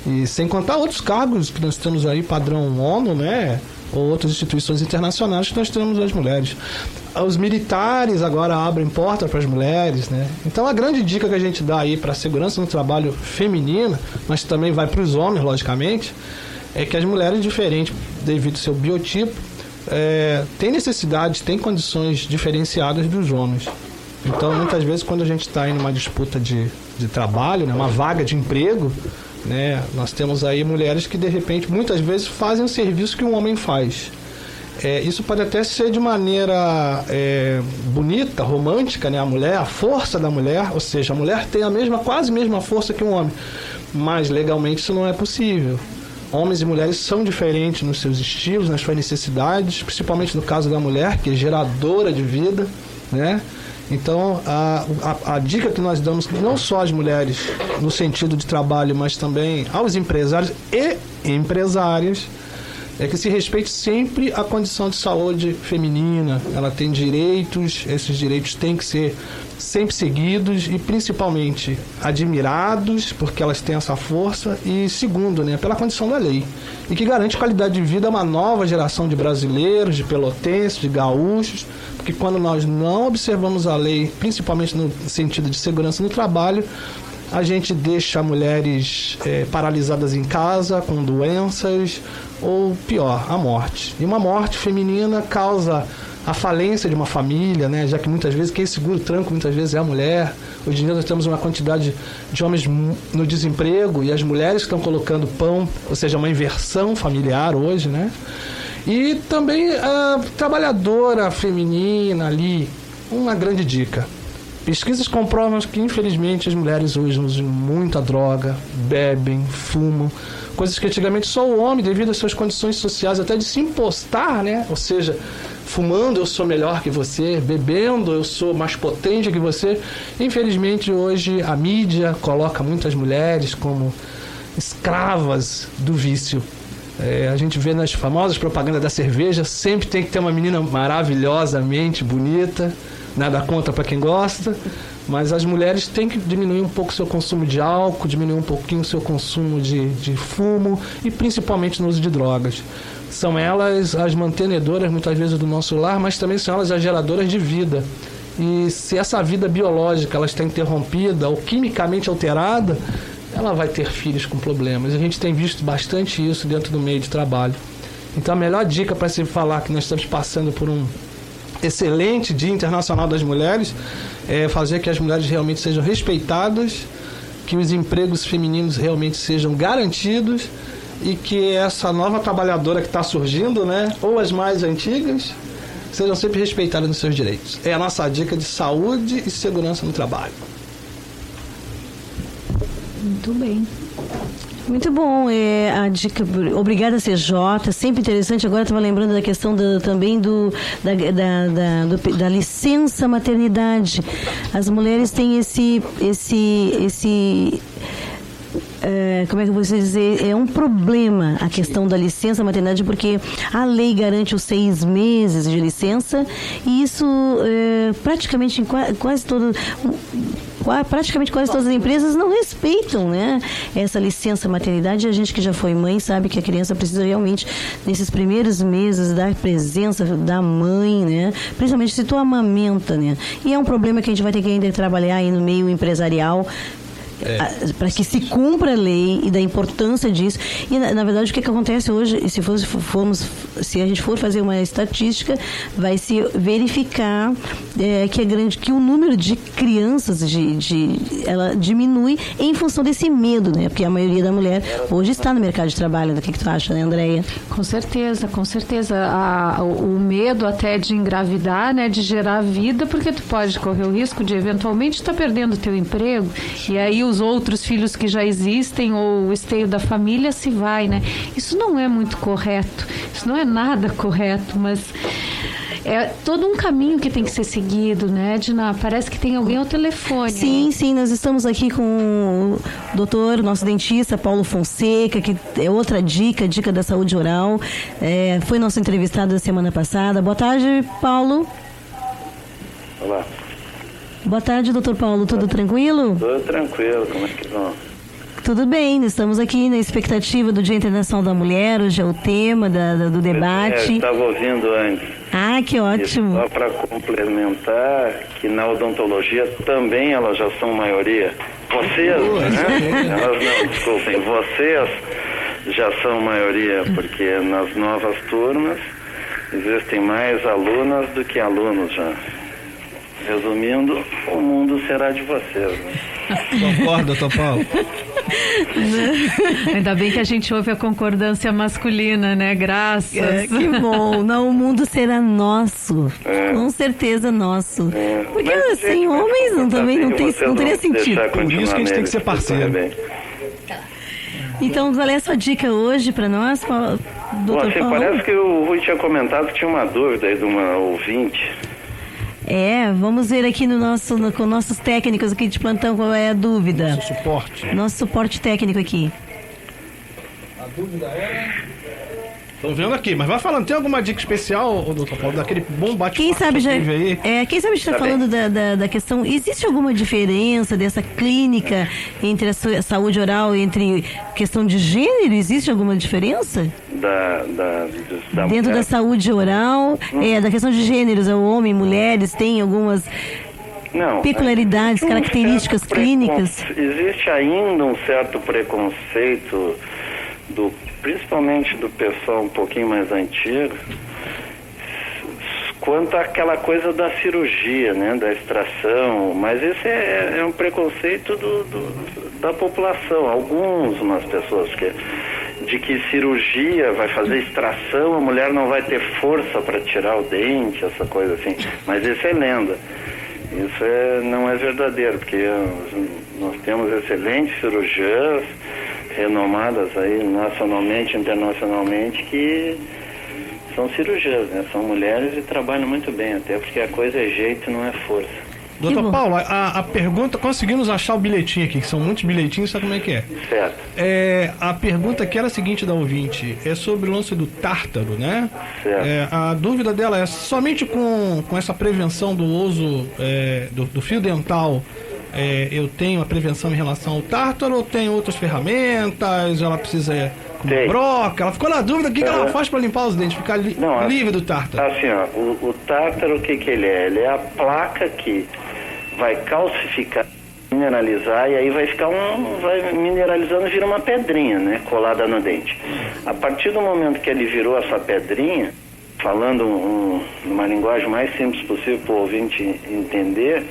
E sem contar outros cargos que nós temos aí, padrão ONU, né? Ou outras instituições internacionais que nós temos as mulheres. Os militares agora abrem porta para as mulheres, né? Então a grande dica que a gente dá aí para a segurança no trabalho feminina, mas também vai para os homens, logicamente, é que as mulheres, diferentes devido ao seu biotipo, têm necessidades, têm condições diferenciadas dos homens. Então muitas vezes quando a gente está em uma disputa de trabalho, né, uma vaga de emprego, né, nós temos aí mulheres que de repente muitas vezes fazem o serviço que um homem faz. Isso pode até ser de maneira bonita, romântica, né? A força da mulher, ou seja, a mulher tem quase a mesma força que um homem, mas legalmente isso não é possível. Homens e mulheres são diferentes nos seus estilos, nas suas necessidades, principalmente no caso da mulher, que é geradora de vida, né? Então, a dica que nós damos, não só às mulheres no sentido de trabalho, mas também aos empresários e empresárias, é que se respeite sempre a condição de saúde feminina. Ela tem direitos, esses direitos têm que ser sempre seguidos e principalmente admirados, porque elas têm essa força, e segundo, né, pela condição da lei, e que garante qualidade de vida a uma nova geração de brasileiros, de pelotenses, de gaúchos, porque quando nós não observamos a lei, principalmente no sentido de segurança no trabalho, a gente deixa mulheres paralisadas em casa, com doenças, ou pior, a morte. E uma morte feminina causa a falência de uma família, né? Já que muitas vezes quem segura o tranco muitas vezes é a mulher. Hoje em dia nós temos uma quantidade de homens no desemprego e as mulheres que estão colocando pão, ou seja, uma inversão familiar hoje, né? E também a trabalhadora feminina ali, uma grande dica. Pesquisas comprovam que, infelizmente, as mulheres hoje usam muita droga, bebem, fumam, coisas que antigamente só o homem, devido às suas condições sociais, até de se impostar, né? Ou seja, fumando eu sou melhor que você, bebendo eu sou mais potente que você. Infelizmente, hoje a mídia coloca muitas mulheres como escravas do vício. A gente vê nas famosas propagandas da cerveja, sempre tem que ter uma menina maravilhosamente bonita. Nada contra para quem gosta, mas as mulheres têm que diminuir um pouco o seu consumo de álcool, diminuir um pouquinho o seu consumo de fumo e principalmente no uso de drogas. São elas as mantenedoras, muitas vezes, do nosso lar, mas também são elas as geradoras de vida. E se essa vida biológica ela está interrompida ou quimicamente alterada, ela vai ter filhos com problemas. A gente tem visto bastante isso dentro do meio de trabalho. Então a melhor dica para se falar que nós estamos passando por um excelente Dia Internacional das Mulheres é fazer que as mulheres realmente sejam respeitadas, que os empregos femininos realmente sejam garantidos e que essa nova trabalhadora que está surgindo, né, ou as mais antigas, sejam sempre respeitadas nos seus direitos. É a nossa dica de saúde e segurança no trabalho. Muito bem. Muito bom, a dica, obrigada CJ, sempre interessante. Agora estava lembrando da questão também da licença maternidade. As mulheres têm como é que eu vou dizer? É um problema a questão da licença maternidade, porque a lei garante os 6 meses de licença e isso praticamente em quase todas as empresas não respeitam, né, essa licença maternidade. A gente que já foi mãe sabe que a criança precisa realmente, nesses primeiros meses, da presença da mãe, né, principalmente se tu amamenta, né, e é um problema que a gente vai ter que ainda trabalhar aí no meio empresarial, para que se cumpra a lei e da importância disso. E na verdade o que acontece hoje, se a gente for fazer uma estatística, vai se verificar que o número de crianças ela diminui em função desse medo, né? Porque a maioria da mulher hoje está no mercado de trabalho. O que tu acha, né, Andréia? Com certeza. O medo até de engravidar, né, de gerar vida, porque tu pode correr o risco de eventualmente estar perdendo o teu emprego e aí os outros filhos que já existem ou o esteio da família se vai, né? Isso não é muito correto, isso não é nada correto, mas é todo um caminho que tem que ser seguido, né, Edna? Parece que tem alguém ao telefone. Sim, nós estamos aqui com o doutor, nosso dentista, Paulo Fonseca, que é outra dica da saúde oral. Foi nosso entrevistado da semana passada. Boa tarde, Paulo. Olá. Boa tarde, doutor Paulo. Tudo tranquilo? Tudo tranquilo, como é que vão? Tudo bem, estamos aqui na expectativa do Dia Internacional da Mulher, hoje é o tema do debate. Eu estava ouvindo antes. Ah, que ótimo. E só para complementar, que na odontologia também elas já são maioria. Vocês, né? Elas não, desculpem, vocês já são maioria, porque nas novas turmas existem mais alunas do que alunos já. Resumindo, o mundo será de vocês, né? Concorda, doutor Paulo? Ainda bem que a gente ouve a concordância masculina, né? Graças. Que bom. Não, o mundo será nosso. Com certeza nosso. Porque assim, homens também não teria sentido. Por isso que a gente tem que ser parceiro. Então, qual é a sua dica hoje para nós, doutor Paulo? Parece que o Rui tinha comentado que tinha uma dúvida aí de uma ouvinte. Vamos ver aqui com nossos técnicos aqui de plantão qual é a dúvida. Nosso suporte. Nosso suporte técnico aqui. A dúvida é... Tô vendo aqui, mas vai falando, tem alguma dica especial, doutor Paulo, daquele bom bate-papo quem sabe que teve aí? Quem sabe a gente está falando da questão, existe alguma diferença dessa clínica entre a saúde oral, entre questão de gênero, existe alguma diferença? Dentro da saúde oral, da questão de gêneros, homem, mulheres, tem algumas peculiaridades, características clínicas? Existe ainda um certo preconceito principalmente do pessoal um pouquinho mais antigo, quanto àquela coisa da cirurgia, né, da extração, mas esse é um preconceito da população, algumas pessoas, de que cirurgia vai fazer extração, a mulher não vai ter força para tirar o dente, essa coisa assim, mas isso é lenda. Isso não é verdadeiro, porque nós temos excelentes cirurgiãs, renomadas aí nacionalmente, internacionalmente, que são cirurgiãs, né? São mulheres e trabalham muito bem, até porque a coisa é jeito, não é força. Doutor Paulo, a pergunta, conseguimos achar o bilhetinho aqui, que são muitos bilhetinhos, sabe como é que é? Certo. A pergunta que era a seguinte da ouvinte, é sobre o lance do tártaro, né? Certo. A dúvida dela é somente com essa prevenção do uso do fio dental, eu tenho a prevenção em relação ao tártaro ou tem outras ferramentas, ela precisa uma broca? Ela ficou na dúvida, o que ela faz para limpar os dentes, ficar livre do tártaro? Assim, o tártaro, o que ele é? Ele é a placa que vai calcificar, mineralizar, e aí vai mineralizando, vira uma pedrinha, né, colada no dente. A partir do momento que ele virou essa pedrinha, falando numa linguagem mais simples possível para o ouvinte entender,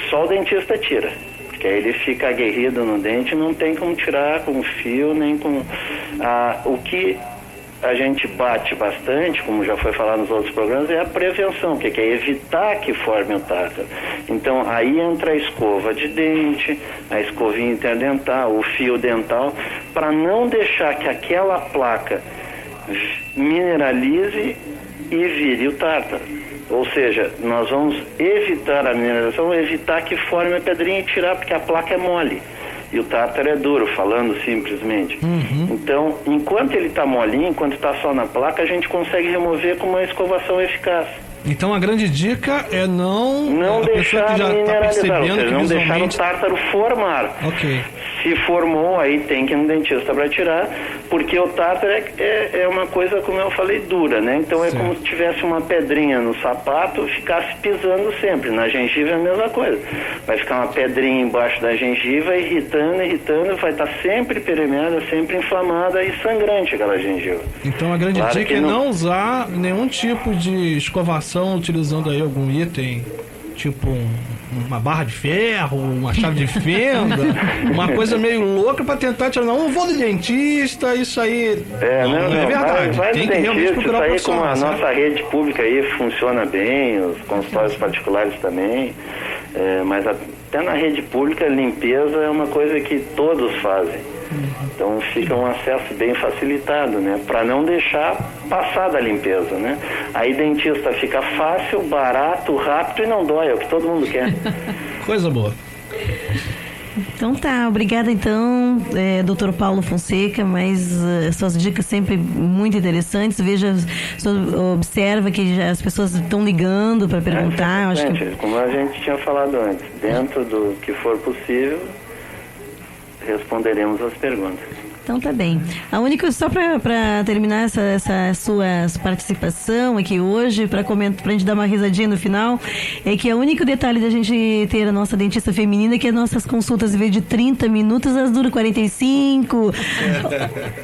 só o dentista tira, porque aí ele fica aguerrido no dente, não tem como tirar com fio, nem com... o que a gente bate bastante, como já foi falado nos outros programas, é a prevenção, que é evitar que forme o tártaro. Então, aí entra a escova de dente, a escovinha interdental, o fio dental, para não deixar que aquela placa mineralize e vire o tártaro. Ou seja, nós vamos evitar a mineralização, evitar que forme a pedrinha e tirar, porque a placa é mole e o tártaro é duro, falando simplesmente. Então, enquanto ele está molinho, enquanto está só na placa, a gente consegue remover com uma escovação eficaz. Então a grande dica é não deixar mineralizar, ou seja, não deixar o tártaro formar. Ok. Se formou, aí tem que ir no dentista para tirar, porque o tártaro é uma coisa, como eu falei, dura, né? Então certo. É como se tivesse uma pedrinha no sapato, ficasse pisando sempre. Na gengiva é a mesma coisa. Vai ficar uma pedrinha embaixo da gengiva, irritando, vai estar sempre permeada, sempre inflamada e sangrante aquela gengiva. Então a grande dica é não usar nenhum tipo de escovação utilizando aí algum item, tipo uma barra de ferro, uma chave de fenda, uma coisa meio louca para tentar tirar. Não vou no dentista, isso aí não é verdade. Vai tem no que realmente dentista, procurar isso aí, como a certo? nossa rede pública aí funciona bem, os consultórios particulares também, mas até na rede pública, limpeza é uma coisa que todos fazem. Então fica um acesso bem facilitado, né? Para não deixar passar da limpeza, né? Aí dentista fica fácil, barato, rápido e não dói, é o que todo mundo quer. Coisa boa. Então tá, obrigada então, Dr. Paulo Fonseca, mas suas dicas sempre muito interessantes. Veja, observa que já as pessoas estão ligando para perguntar. Acho que... Como a gente tinha falado antes, dentro do que for possível, responderemos as perguntas. Então tá bem. A única, só para terminar essa sua participação aqui hoje, para a gente dar uma risadinha no final, é que o único detalhe da gente ter a nossa dentista feminina é que as nossas consultas, em vez de 30 minutos, elas duram 45,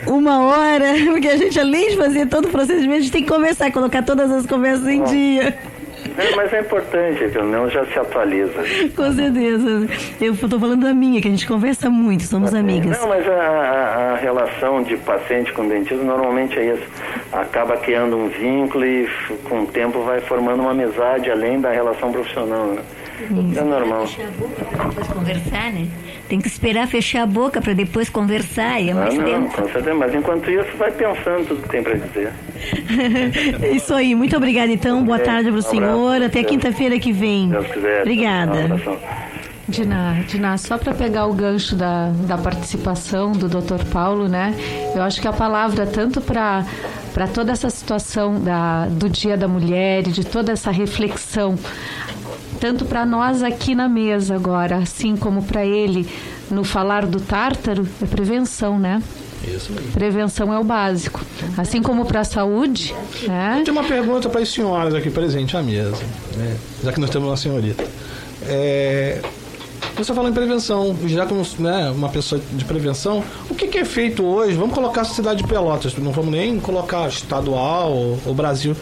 1 hora, porque a gente, além de fazer todo o procedimento, a gente tem que conversar, colocar todas as conversas em dia. Mas é importante, pelo menos já se atualiza. Com certeza. Eu estou falando da minha, que a gente conversa muito, somos amigas. Não, mas a relação de paciente com dentista normalmente é isso. Acaba criando um vínculo e com o tempo vai formando uma amizade além da relação profissional, né? É normal. Fechar a boca para depois conversar, né? Tem que esperar fechar a boca para depois conversar, e é mais tempo. Com certeza, mas enquanto isso vai pensando tudo que tem para dizer. É isso aí, muito obrigada então, boa tarde para o senhor, até quinta-feira que vem. Deus quiser. Obrigada. Diná, só para pegar o gancho da participação do Dr. Paulo, né? Eu acho que a palavra, tanto para toda essa situação do Dia da Mulher e de toda essa reflexão, tanto para nós aqui na mesa agora, assim como para ele no falar do tártaro, é prevenção, né? Isso aí. Prevenção é o básico. Assim como para a saúde, né? Eu tenho uma pergunta para as senhoras aqui presentes à mesa, né? Já que nós temos uma senhorita. Você fala em prevenção, já como, né, uma pessoa de prevenção, o que é feito hoje? Vamos colocar a cidade de Pelotas, não vamos nem colocar estadual ou Brasil,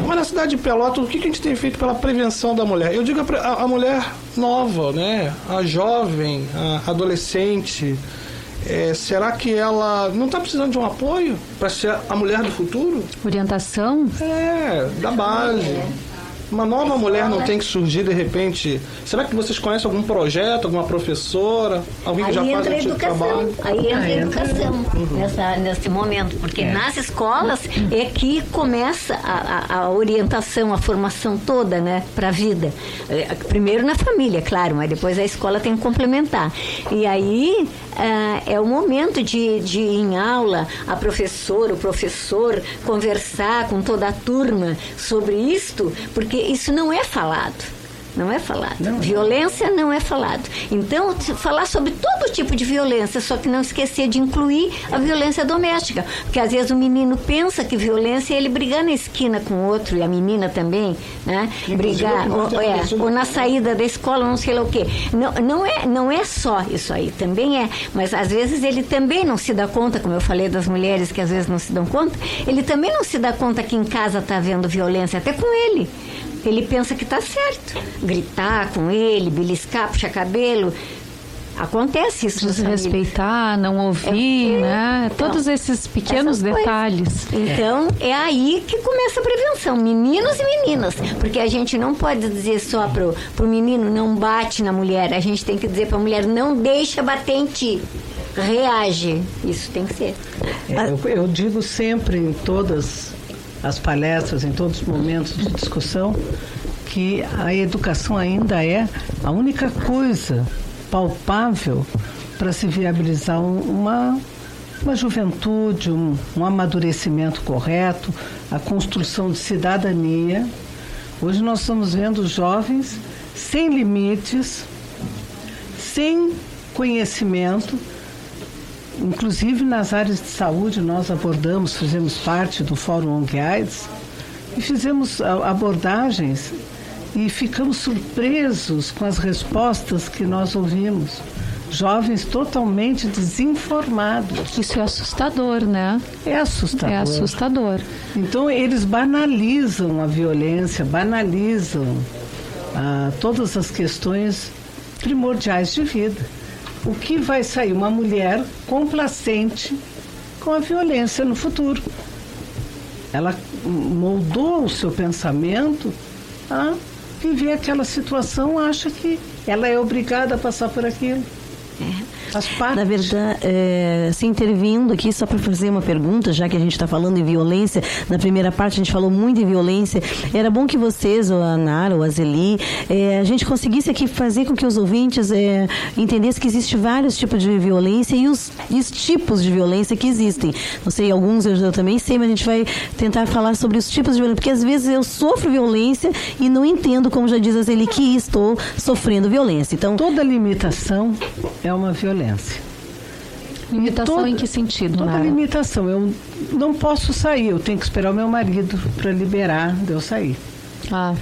mas na cidade de Pelotas, o que a gente tem feito pela prevenção da mulher? Eu digo a mulher nova, né, a jovem, a adolescente, será que ela não está precisando de um apoio para ser a mulher do futuro? Orientação? Da base. Uma nova mulher não tem que surgir de repente. Será que vocês conhecem algum projeto, alguma professora? Alguém que já faz esse tipo de trabalho? Aí entra a educação nesse momento, porque nas escolas é que começa a orientação, a formação toda, né, para a vida. Primeiro na família, claro, mas depois a escola tem que complementar. E aí é o momento de ir em aula, a professora, o professor conversar com toda a turma sobre isto, porque isso não é falado. Não é falado. Violência não é falado. Então, falar sobre todo tipo de violência, só que não esquecer de incluir a violência doméstica. Porque às vezes o menino pensa que violência é ele brigar na esquina com o outro, e a menina também, né? Brigar, ou na saída da escola, não sei lá o quê. Não é só isso aí, também é. Mas às vezes ele também não se dá conta, como eu falei das mulheres que às vezes não se dão conta, ele também não se dá conta que em casa está havendo violência, até com ele. Ele pensa que está certo. Gritar com ele, beliscar, puxar cabelo. Acontece isso. Desrespeitar, não ouvir, né? Então, todos esses pequenos detalhes. Então, é aí que começa a prevenção. Meninos e meninas. Porque a gente não pode dizer só pro menino, não bate na mulher. A gente tem que dizer para a mulher, não deixa bater em ti. Reage. Isso tem que ser. Eu digo sempre em todas as palestras, em todos os momentos de discussão, que a educação ainda é a única coisa palpável para se viabilizar uma juventude, um amadurecimento correto, a construção de cidadania. Hoje nós estamos vendo jovens sem limites, sem conhecimento. Inclusive nas áreas de saúde nós fizemos parte do Fórum ONG AIDS e fizemos abordagens e ficamos surpresos com as respostas que nós ouvimos. Jovens totalmente desinformados. Isso é assustador, né? É assustador. É assustador. Então eles banalizam a violência, banalizam todas as questões primordiais de vida. O que vai sair? Uma mulher complacente com a violência no futuro. Ela moldou o seu pensamento a viver aquela situação, acha que ela é obrigada a passar por aquilo. As partes. Na verdade, se intervindo aqui, só para fazer uma pergunta, já que a gente está falando em violência, na primeira parte a gente falou muito em violência, era bom que vocês, ou a Nara, ou a Zeli, a gente conseguisse aqui fazer com que os ouvintes entendessem que existem vários tipos de violência e os tipos de violência que existem. Não sei, alguns eu também sei, mas a gente vai tentar falar sobre os tipos de violência, porque às vezes eu sofro violência e não entendo, como já diz a Zeli, que estou sofrendo violência. Então, toda limitação é uma violência. Limitação em que sentido, Toda Nara? limitação. Eu não posso sair, eu tenho que esperar o meu marido para liberar de eu sair.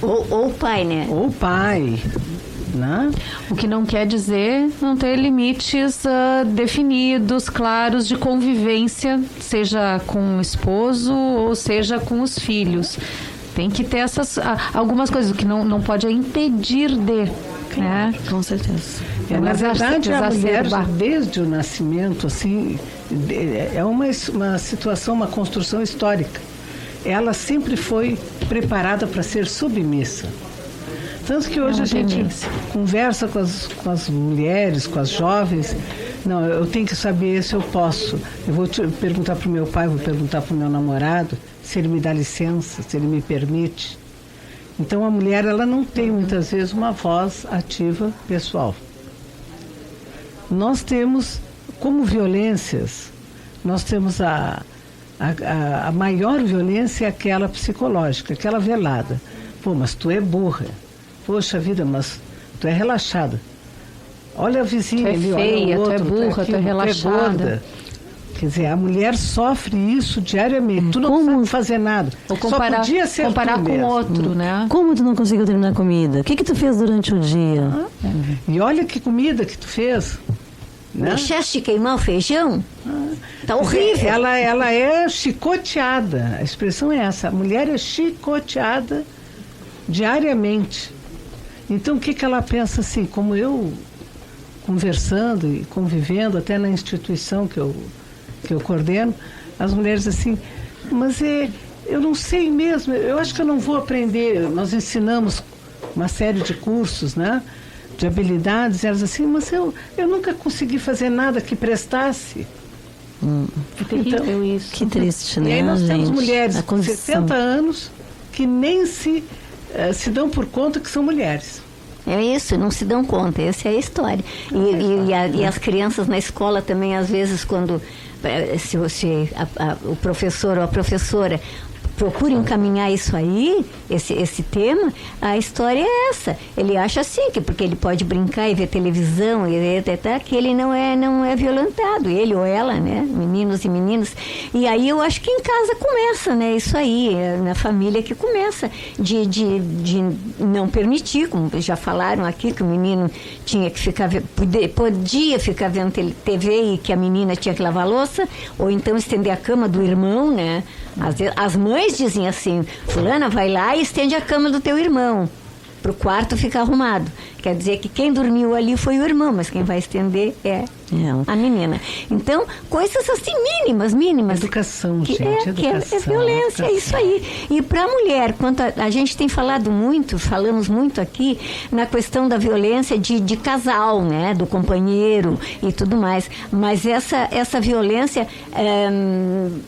Ou o pai, né? Ou o pai, né? O que não quer dizer não ter limites definidos, claros, de convivência, seja com o esposo ou seja com os filhos. Tem que ter algumas coisas, o que não pode impedir de, né? Com certeza. Na verdade, a mulher, desde o nascimento, assim, é uma situação, uma construção histórica. Ela sempre foi preparada para ser submissa. Tanto que hoje a gente conversa com as mulheres, com as jovens. Não, eu tenho que saber se eu posso. Eu vou perguntar para o meu pai, vou perguntar para o meu namorado, se ele me dá licença, se ele me permite. Então a mulher, ela não tem muitas vezes uma voz ativa pessoal. Nós temos, como violências, nós temos a maior violência é aquela psicológica, aquela velada. Pô, mas tu é burra. Poxa vida, mas tu é relaxada. Olha a vizinha ali, feia, olha o outro, tu é burra, tu é relaxada. gorda. Quer dizer, a mulher sofre isso diariamente. Tu não sabe fazer nada. Ou comparar, só podia ser comparar com o outro, né? Como tu não conseguiu terminar a comida? O que tu fez durante o dia? E olha que comida que tu fez. Né? Deixaste queimar o feijão? Tá horrível. Ela é chicoteada. A expressão é essa. A mulher é chicoteada diariamente. Então, o que ela pensa assim? Como eu, conversando e convivendo, até na instituição que eu coordeno, as mulheres assim, mas eu não sei mesmo, eu acho que eu não vou aprender. Nós ensinamos uma série de cursos, né? De habilidades, elas assim, mas eu nunca consegui fazer nada que prestasse. Que terrível isso. Que triste, né, e aí nós temos gente? mulheres com 60 anos que nem se dão por conta que são mulheres. É isso, não se dão conta, essa é a história. E as crianças na escola também, às vezes, quando o professor ou a professora procura encaminhar isso aí, esse tema, a história é essa. Ele acha assim, que porque ele pode brincar e ver televisão, que ele não é violentado, ele ou ela, né? Meninos e meninas. E aí eu acho que em casa começa, né? Isso aí, na família que começa, de não permitir, como já falaram aqui, que o menino tinha que podia ficar vendo TV e que a menina tinha que lavar a louça, ou então estender a cama do irmão, né? As mães dizem assim, fulana, vai lá e estende a cama do teu irmão, para o quarto ficar arrumado. Quer dizer que quem dormiu ali foi o irmão, mas quem vai estender é a menina. Então, coisas assim mínimas. Educação, gente, educação. É violência, é isso aí. E para a mulher, a gente tem falamos muito aqui na questão da violência de casal, né? Do companheiro e tudo mais. Mas essa violência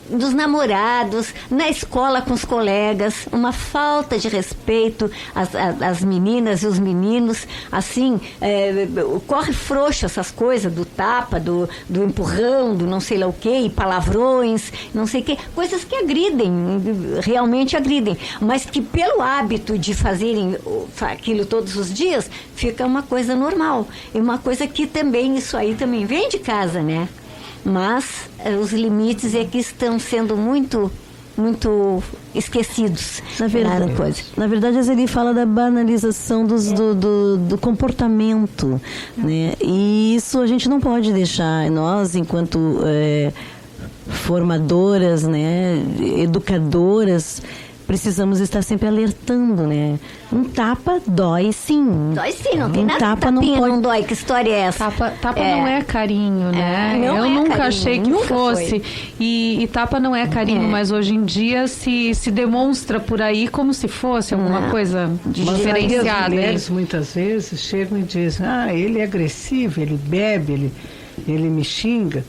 dos namorados, na escola com os colegas, uma falta de respeito às meninas e os meninos, assim, corre frouxo essas coisas do tapa, do empurrão, do não sei lá o quê, e palavrões, não sei o quê, coisas que agridem, realmente agridem, mas que pelo hábito de fazerem aquilo todos os dias, fica uma coisa normal, e uma coisa que também, isso aí também vem de casa, né? Mas os limites é que estão sendo muito esquecidos. Na verdade, a Zeli fala da banalização do comportamento, né? E isso a gente não pode deixar, nós, enquanto formadoras, né, educadoras, precisamos estar sempre alertando, né? Um tapa dói sim. Dói sim, não tem nada tapa tapinha, não pode... não dói. Que história é essa? Tapa não é carinho, né? Eu nunca achei que fosse. E tapa não é carinho, mas hoje em dia se demonstra por aí como se fosse alguma coisa diferenciada. As mulheres muitas vezes chegam e dizem, ele é agressivo, ele bebe, ele me xinga,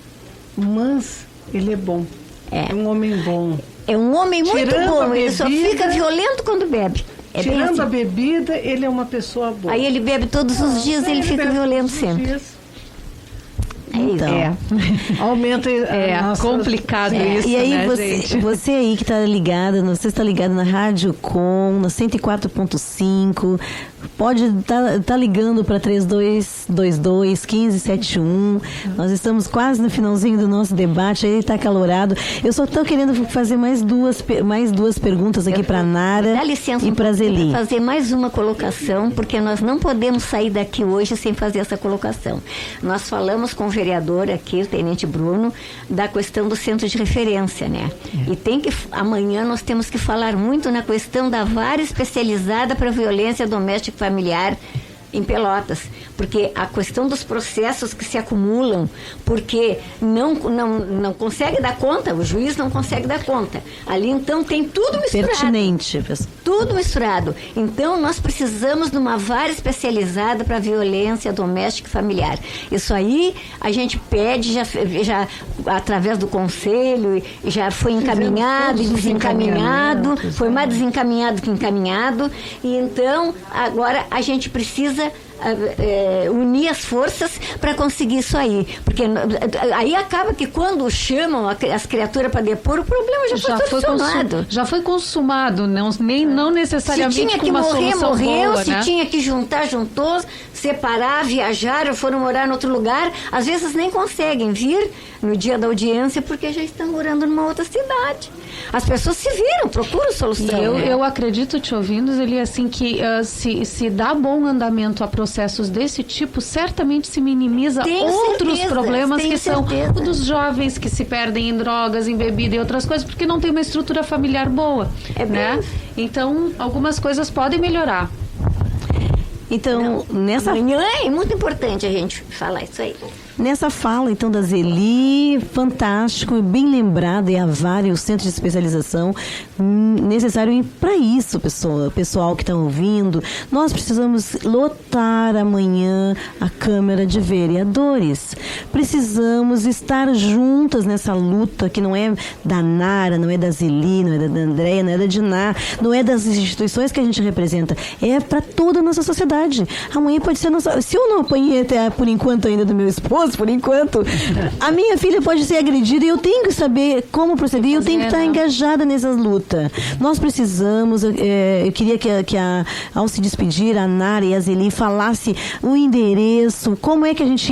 mas ele é bom. É um homem bom. É um homem muito bom, ele só fica violento quando bebe. Tirando a bebida, ele é uma pessoa boa. Aí ele bebe todos os dias e ele fica violento sempre. Então, aumenta complicado isso, e aí né, você aí que está ligada, você está ligado na Rádio Com, na 104.5, pode estar ligando para 3222-1571. Nós estamos quase no finalzinho do nosso debate, aí está acalorado. Eu só estou querendo fazer mais duas perguntas aqui para a Nara e para a Zeli. Fazer mais uma colocação, porque nós não podemos sair daqui hoje sem fazer essa colocação. Nós falamos com o vereador aqui, o Tenente Bruno, da questão do centro de referência, né? E amanhã nós temos que falar muito na questão da vara especializada para violência doméstica e familiar em Pelotas, porque a questão dos processos que se acumulam, porque não consegue dar conta, o juiz não consegue dar conta. Ali então tem tudo misturado. Pertinente. Tudo misturado. Então nós precisamos de uma vara especializada para violência doméstica e familiar. Isso aí a gente pede já através do conselho, já foi encaminhado e desencaminhado, foi mais desencaminhado que encaminhado, e então agora a gente precisa unir as forças para conseguir isso aí, porque aí acaba que quando chamam as criaturas para depor, o problema já foi solucionado. Já foi consumado, não necessariamente se tinha que com uma morrer, solução morreu, boa, se né? tinha que juntou, separar, viajaram, foram morar em outro lugar, às vezes nem conseguem vir no dia da audiência porque já estão morando numa outra cidade. As pessoas se viram, procuram solução. Eu acredito, te ouvindo, ele assim que se dá bom andamento a processos desse tipo, certamente se minimiza outros problemas que são o dos jovens que se perdem em drogas, em bebida e outras coisas, porque não tem uma estrutura familiar boa, né? Então, algumas coisas podem melhorar. Então, amanhã é muito importante a gente falar isso aí. Nessa fala, então, da Zeli, fantástico, bem lembrado, e a vara e o centro de especialização necessário para isso, pessoal que está ouvindo. Nós precisamos lotar amanhã a Câmara de Vereadores. Precisamos estar juntas nessa luta que não é da Nara, não é da Zeli, não é da Andréia, não é da Diná, não é das instituições que a gente representa, é para toda a nossa sociedade. Amanhã pode ser nossa... Se eu não apanhei até por enquanto ainda do meu esposo, por enquanto, a minha filha pode ser agredida e eu tenho que saber como proceder, eu tenho que estar engajada nessa luta. Nós precisamos, eu queria que ao se despedir, a Nara e a Zeli falasse o endereço, como é que a gente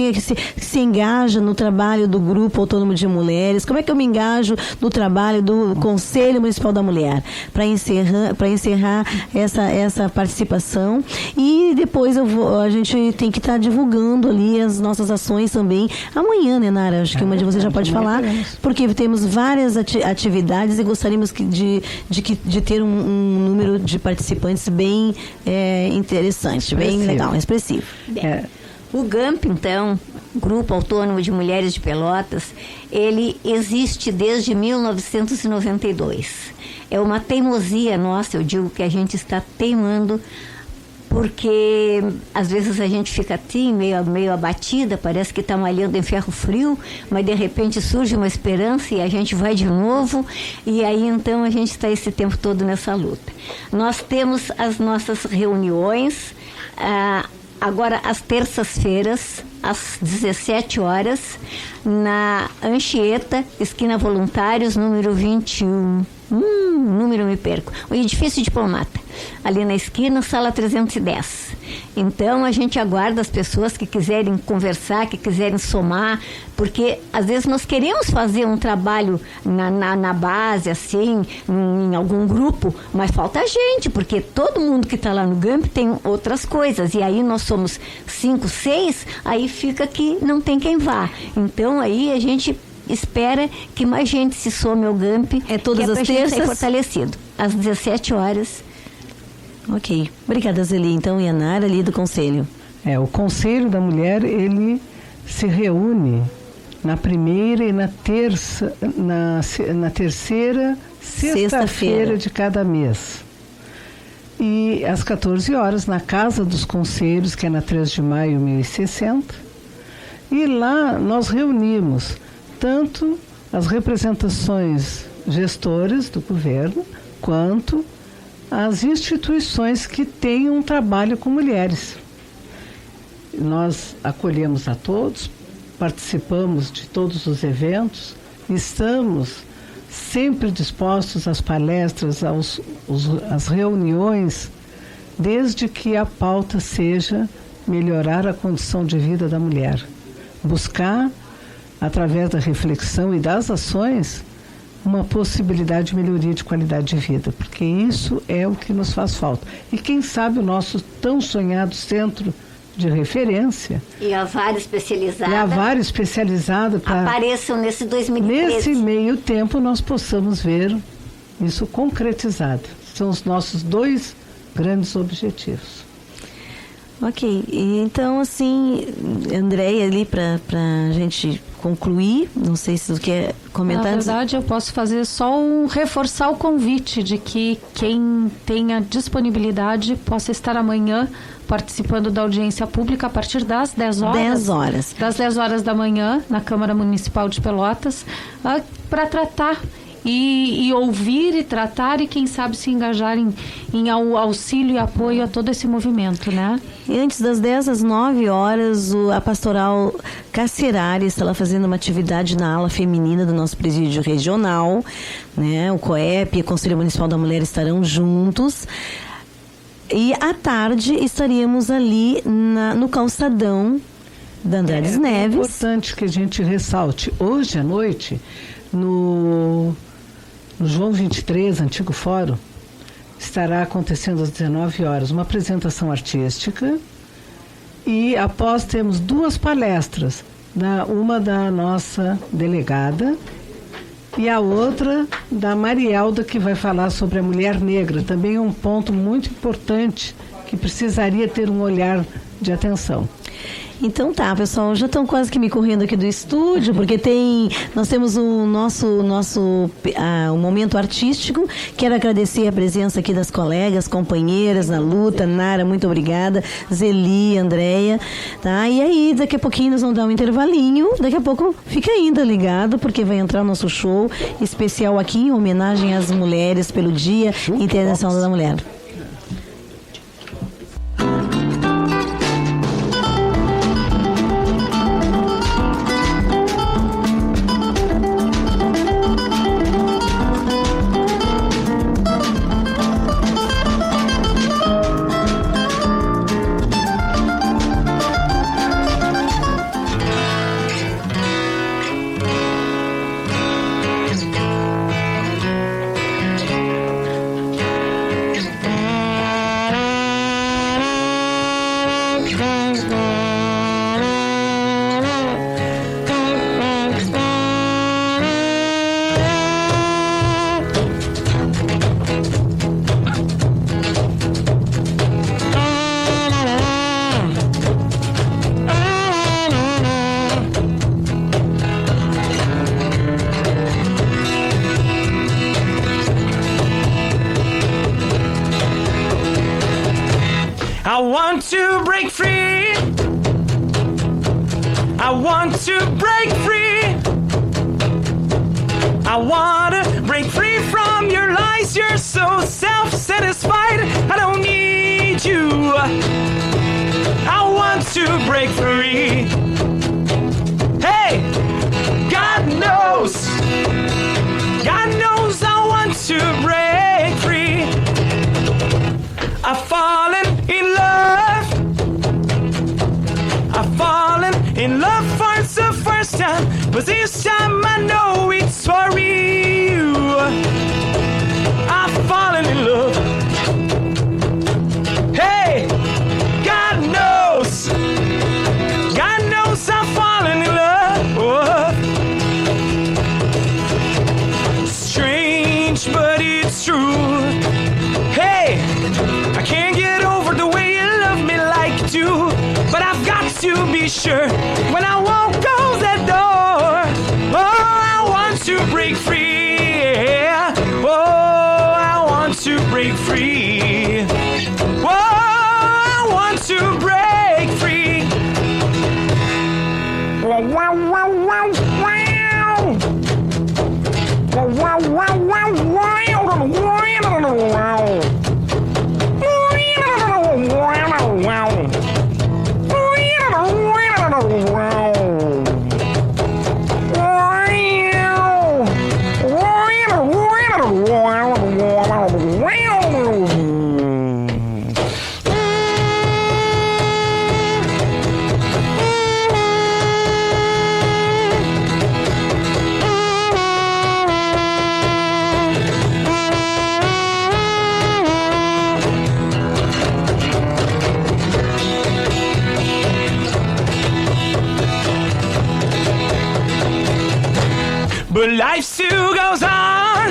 se engaja no trabalho do Grupo Autônomo de Mulheres, como é que eu me engajo no trabalho do Conselho Municipal da Mulher, para encerrar essa participação, e depois a gente tem que estar divulgando ali as nossas ações também amanhã, né, Nara? Acho que uma de vocês já pode falar, porque temos várias atividades e gostaríamos de ter um número de participantes bem interessante, bem legal, expressivo. O GAMP, então, Grupo Autônomo de Mulheres de Pelotas, ele existe desde 1992. É uma teimosia nossa, eu digo que a gente está teimando, porque às vezes a gente fica assim, meio abatida, parece que está malhando em ferro frio, mas de repente surge uma esperança e a gente vai de novo, e aí então a gente está esse tempo todo nessa luta. Nós temos as nossas reuniões, agora às terças-feiras, às 17 horas, na Anchieta, esquina Voluntários, número 21. Número me perco. O edifício Diplomata, ali na esquina, sala 310. Então a gente aguarda as pessoas que quiserem conversar, que quiserem somar, porque às vezes nós queremos fazer um trabalho na base, assim, em algum grupo, mas falta gente, porque todo mundo que está lá no GAMP tem outras coisas, e aí nós somos 5, 6, aí fica que não tem quem vá. Então aí a gente espera que mais gente se some ao GAMP, todas as terças, fortalecido. às 17 horas. Ok. Obrigada, Zeli. Então, Yanara, ali do Conselho. O Conselho da Mulher, ele se reúne na primeira e na terceira sexta-feira de cada mês. E às 14 horas, na Casa dos Conselhos, que é na 3 de maio, 1060. E lá nós reunimos tanto as representações gestoras do governo, quanto as instituições que têm um trabalho com mulheres. Nós acolhemos a todos, participamos de todos os eventos, estamos sempre dispostos às palestras, às reuniões, desde que a pauta seja melhorar a condição de vida da mulher. Buscar, através da reflexão e das ações, uma possibilidade de melhoria de qualidade de vida, porque isso é o que nos faz falta. E quem sabe o nosso tão sonhado centro de referência. E a vara especializada. Apareçam nesse 2013. Nesse meio tempo nós possamos ver isso concretizado. São os nossos 2 grandes objetivos. Ok. Então, assim, Andréia, ali para a gente concluir, não sei se você quer comentar. Na verdade, eu posso fazer só reforçar o convite de que quem tenha disponibilidade possa estar amanhã participando da audiência pública a partir das 10 horas. 10 horas. Das 10 horas da manhã, na Câmara Municipal de Pelotas, para tratar e ouvir e tratar e, quem sabe, se engajar em auxílio e apoio a todo esse movimento, né? E antes das 10 às 9 horas, a Pastoral Carcerária está lá fazendo uma atividade na ala feminina do nosso presídio regional, né? O COEP e o Conselho Municipal da Mulher estarão juntos. E à tarde estaríamos ali no calçadão da Andrades Neves. É importante que a gente ressalte. Hoje à noite, no João 23, antigo fórum, estará acontecendo às 19 horas uma apresentação artística. E após temos 2 palestras, uma da nossa delegada e a outra da Marielda, que vai falar sobre a mulher negra. Também é um ponto muito importante que precisaria ter um olhar de atenção. Então tá, pessoal, já estão quase que me correndo aqui do estúdio, porque nós temos o nosso momento artístico. Quero agradecer a presença aqui das colegas, companheiras na luta. Nara, muito obrigada. Zeli, Andréia, tá? E aí, daqui a pouquinho nós vamos dar um intervalinho. Daqui a pouco fica ainda ligado, porque vai entrar o nosso show especial aqui em homenagem às mulheres pelo Dia Internacional da Mulher. I want to break free. I want to break free. I want to break free from your lies. You're so self-satisfied. I don't need you. I want to break free. Hey, God knows I want to break free. I've fallen in love. I've fallen in love for the first time, but this time I know it's for you. I've fallen in love. Hey, God knows I've fallen in love. Strange, but it's true. But life still goes on.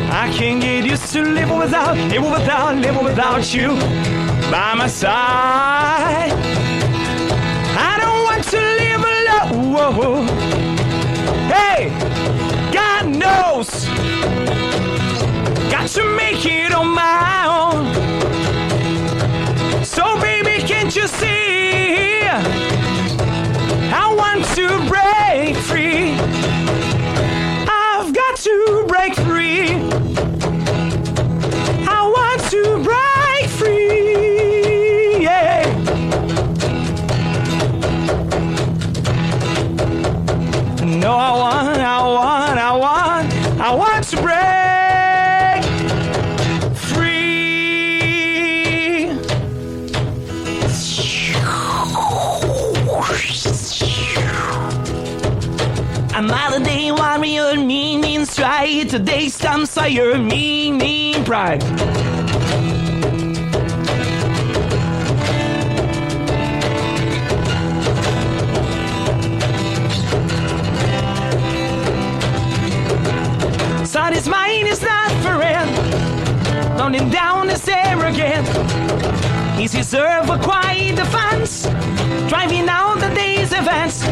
I can't get used to living without you by my side. I don't want to live alone. Hey, God knows, got to make it on my own. So baby, can't you see? I want to break free. I've got to break free. I want to break free. Yeah. No, I want to break free. Another day, warrior, meaning stride. Today stands fire, meaning pride. Son is mine, is not for rent. Running down the stair again. He's deserve a quiet defense. Driving out the day's events.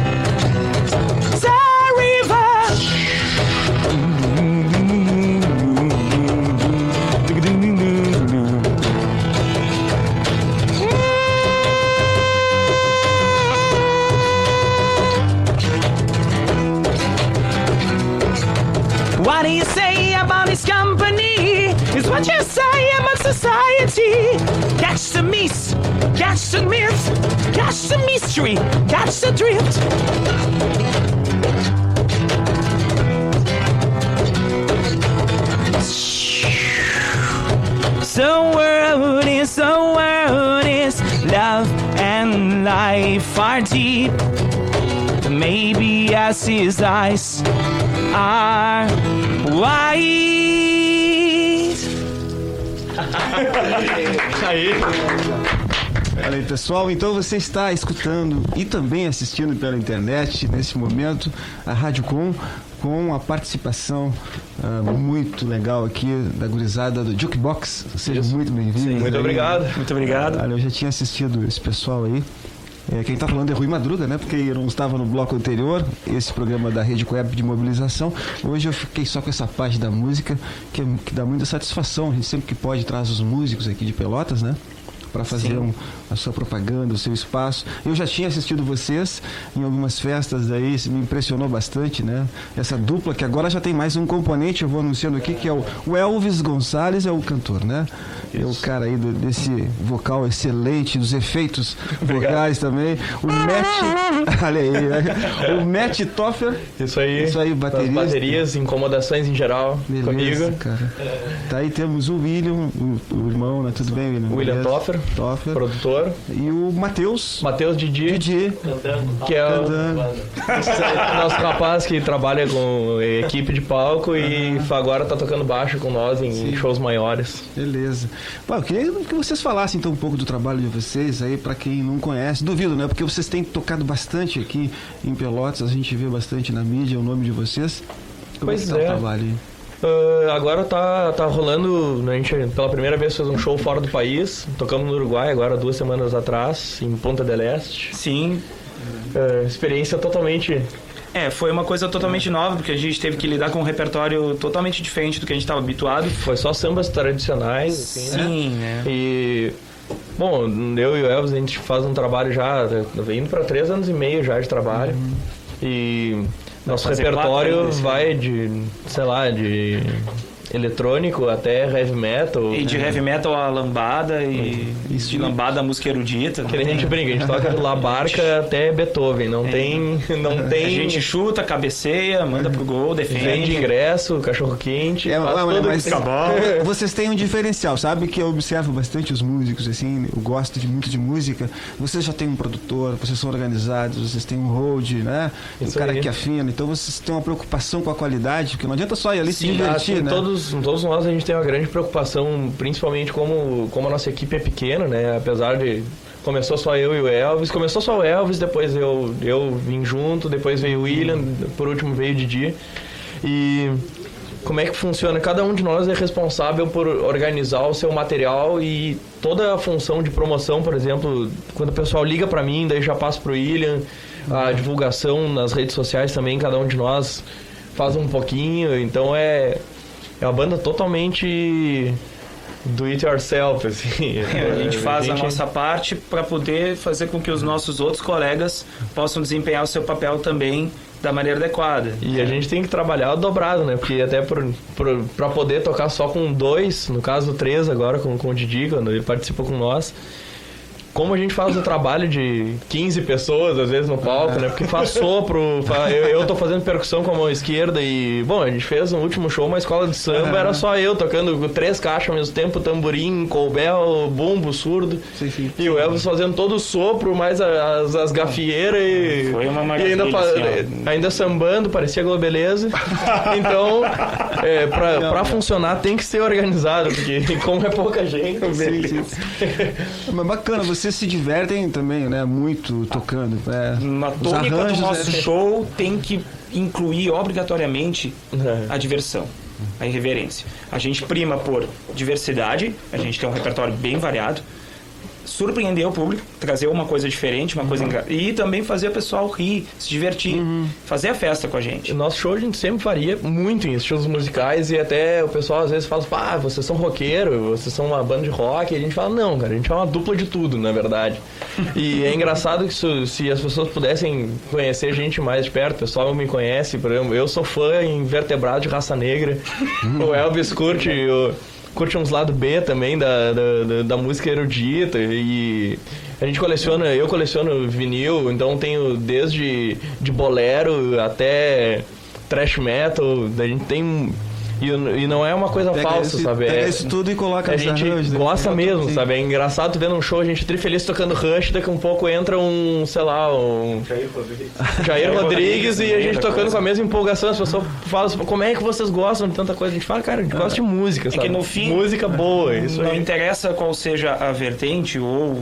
What do you say about his company? Is what you say about society. Catch the miss, catch the myth, catch the mystery, catch the drift. So world is love and life are deep. Maybe as his eyes are white. Aí. Olha aí, pessoal, então você está escutando e também assistindo pela internet nesse momento a Rádio Com a participação muito legal aqui da gurizada do Jukebox. Seja muito bem-vindo. Muito obrigado, muito obrigado. Olha, eu já tinha assistido esse pessoal aí. Quem está falando é Rui Madruga, né? Porque eu não estava no bloco anterior, esse programa da Rede Coeb de mobilização. Hoje eu fiquei só com essa parte da música, que dá muita satisfação. A gente sempre que pode traz os músicos aqui de Pelotas, né? Para fazer a sua propaganda, o seu espaço. Eu já tinha assistido vocês em algumas festas aí, me impressionou bastante, né? Essa dupla que agora já tem mais um componente, eu vou anunciando aqui, que é o Elvis Gonçalves, é o cantor, né? É o cara aí desse vocal excelente, dos efeitos vocais também. O Matt, olha aí, o Matt Toffer. Isso aí, baterista. Baterias, incomodações em geral. Beleza, comigo. Cara. Tá aí, temos o William, o irmão, né? Tudo bem, William? William Toffer, produtor. E o Matheus Didi, que é o nosso rapaz que trabalha com equipe de palco e agora tá tocando baixo com nós em shows maiores. Beleza. Bom, eu queria que vocês falassem então um pouco do trabalho de vocês aí, para quem não conhece. Duvido, né? Porque vocês têm tocado bastante aqui em Pelotas, a gente vê bastante na mídia o nome de vocês. Como pois é que tá o trabalho aí? Agora tá rolando, a gente pela primeira vez fez um show fora do país, tocamos no Uruguai agora 2 semanas atrás, em Ponta del Este. Sim. Experiência totalmente... foi uma coisa totalmente nova, porque a gente teve que lidar com um repertório totalmente diferente do que a gente estava habituado. Foi só sambas tradicionais, assim, sim, né? E Bom, eu e o Elvis, a gente faz um trabalho já, indo para 3 anos e meio já de trabalho. E nosso repertório vai de, sei lá, de eletrônico até heavy metal. E de heavy metal a lambada e de lambada a música erudita. Que a gente brinca, a gente toca do La Barca até Beethoven, não tem... A gente chuta, cabeceia, manda pro gol, defende. Vende ingresso, cachorro quente, mas vocês têm um diferencial, sabe? Que eu observo bastante os músicos, assim, eu gosto muito de música. Vocês já têm um produtor, vocês são organizados, vocês têm um hold, né? O cara que afina, então vocês têm uma preocupação com a qualidade, porque não adianta só ir ali se divertir, né? Todos nós a gente tem uma grande preocupação, principalmente como a nossa equipe é pequena, né? Apesar de... Começou só eu e o Elvis, depois eu vim junto, depois veio o William, por último veio o Didi. E como é que funciona? Cada um de nós é responsável por organizar o seu material e toda a função de promoção, por exemplo, quando o pessoal liga pra mim, daí já passo pro William, a divulgação nas redes sociais também, cada um de nós faz um pouquinho, então é uma banda totalmente do it yourself, assim. A gente faz a nossa parte para poder fazer com que os nossos outros colegas possam desempenhar o seu papel também da maneira adequada. E a gente tem que trabalhar dobrado, né? Porque até para poder tocar só com 2, no caso 3 agora com o Didi, quando ele participa com nós, como a gente faz o trabalho de 15 pessoas, às vezes, no palco, né? Porque faz sopro, eu tô fazendo percussão com a mão esquerda e... Bom, a gente fez um último show, uma escola de samba, era só eu tocando com 3 caixas ao mesmo tempo, tamborim, colbel, bumbo, surdo. Sim. E o Elvis fazendo todo o sopro, mais as gafieiras e... Foi uma maravilha, e ainda sambando, parecia Globeleza. Então, pra funcionar tem que ser organizado, porque como é pouca gente... Mas bacana, vocês se divertem também, né? Muito tocando. Na tônica do nosso show tem que incluir obrigatoriamente a diversão, a irreverência. A gente prima por diversidade, a gente tem um repertório bem variado, surpreender o público, trazer uma coisa diferente, uma coisa e também fazer o pessoal rir, se divertir, fazer a festa com a gente. O nosso show a gente sempre varia muito em estilos musicais e até o pessoal às vezes fala, vocês são roqueiros, vocês são uma banda de rock, e a gente fala, não, cara, a gente é uma dupla de tudo, na verdade. E é engraçado que se as pessoas pudessem conhecer a gente mais de perto, o pessoal me conhece, por exemplo, eu sou fã invertebrado de Raça Negra, o Elvis curte uns lado B também da música erudita e a gente eu coleciono vinil, então tenho desde de bolero até thrash metal, a gente tem e não é uma coisa falsa, sabe? Pega isso tudo e coloca a gente gosta mesmo, sabe? É engraçado tu vendo um show, a gente feliz tocando Rush, daqui um pouco entra Jair Rodrigues e a gente tocando com a mesma empolgação, as pessoas falam assim, como é que vocês gostam de tanta coisa? A gente fala, cara, a gente gosta de música, sabe? É que no fim, música boa, isso não interessa qual seja a vertente ou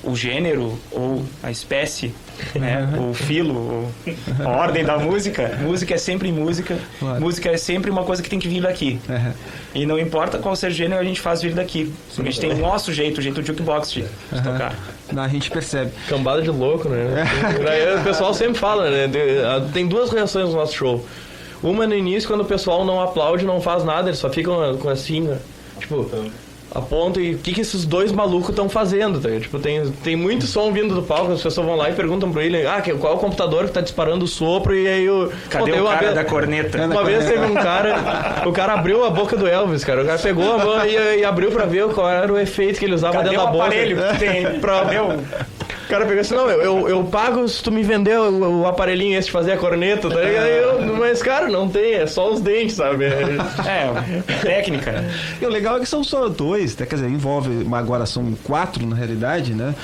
o gênero ou a espécie, né? O filo, ou a ordem da música. Música é sempre música. Claro. Música é sempre uma coisa que tem que vir daqui. E não importa qual seja o gênero, a gente faz vir daqui. A gente tem o nosso jeito, o jeito jukebox de tocar. A gente percebe. Cambada de louco, né? O pessoal sempre fala, né? Tem 2 reações no nosso show. Uma no início, quando o pessoal não aplaude, não faz nada, eles só ficam assim, né? Tipo... aponta e o que esses 2 malucos estão fazendo, tá? Tipo, tem muito som vindo do palco, as pessoas vão lá e perguntam pra ele, qual é o computador que tá disparando o sopro, e aí cadê o cara da corneta? Uma vez teve um cara, o cara abriu a boca do Elvis, cara, o cara pegou a mão e abriu pra ver qual era o efeito que ele usava dentro da boca. Cadê o aparelho que tem? O cara pegou assim, não, eu pago se tu me vender o aparelhinho esse de fazer a corneta, tá ligado? Mas, cara, não tem, é só os dentes, sabe? Técnica. E o legal é que são só 2, quer dizer, envolve, agora são 4 na realidade, né?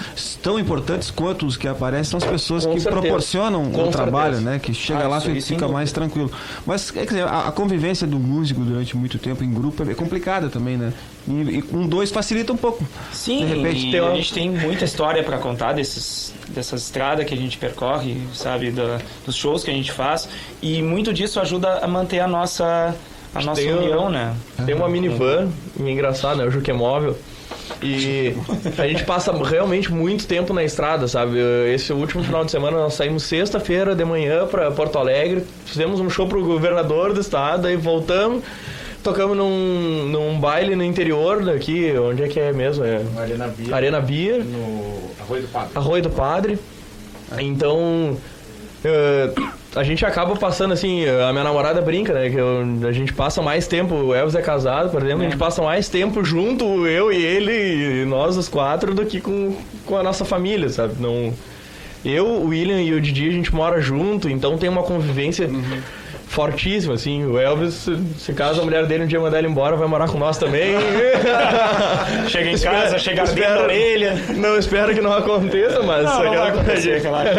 Tão importantes quanto os que aparecem são as pessoas que proporcionam o trabalho, né? Que chega lá e fica mais tranquilo. Mas, quer dizer, a convivência do músico durante muito tempo em grupo é complicada também, né? E com 2 facilita um pouco. Sim, de repente, a gente tem muita história para contar dessa estrada que a gente percorre, sabe, dos shows que a gente faz, e muito disso ajuda a manter a nossa união, né? Tem uma minivan, engraçado, né? O Juquemóvel. E a gente passa realmente muito tempo na estrada, sabe? Esse último final de semana nós saímos sexta-feira de manhã para Porto Alegre, fizemos um show pro governador do estado, aí voltamos, tocamos num baile no interior daqui, onde é que é mesmo? Arena Bia. No Arroio do Padre. Então, a gente acaba passando assim, a minha namorada brinca, né, que a gente passa mais tempo, o Elvis é casado, por exemplo, a gente passa mais tempo junto, eu e ele, nós os 4, do que com a nossa família, sabe? Não, eu, o William e o Didi, a gente mora junto, então tem uma convivência fortíssima, assim. O Elvis, se caso a mulher dele um dia mandar ele embora, vai morar com nós também. Chega em casa, chega dentro da orelha. Não, espero que não aconteça, mas... Não vai acontecer, claro.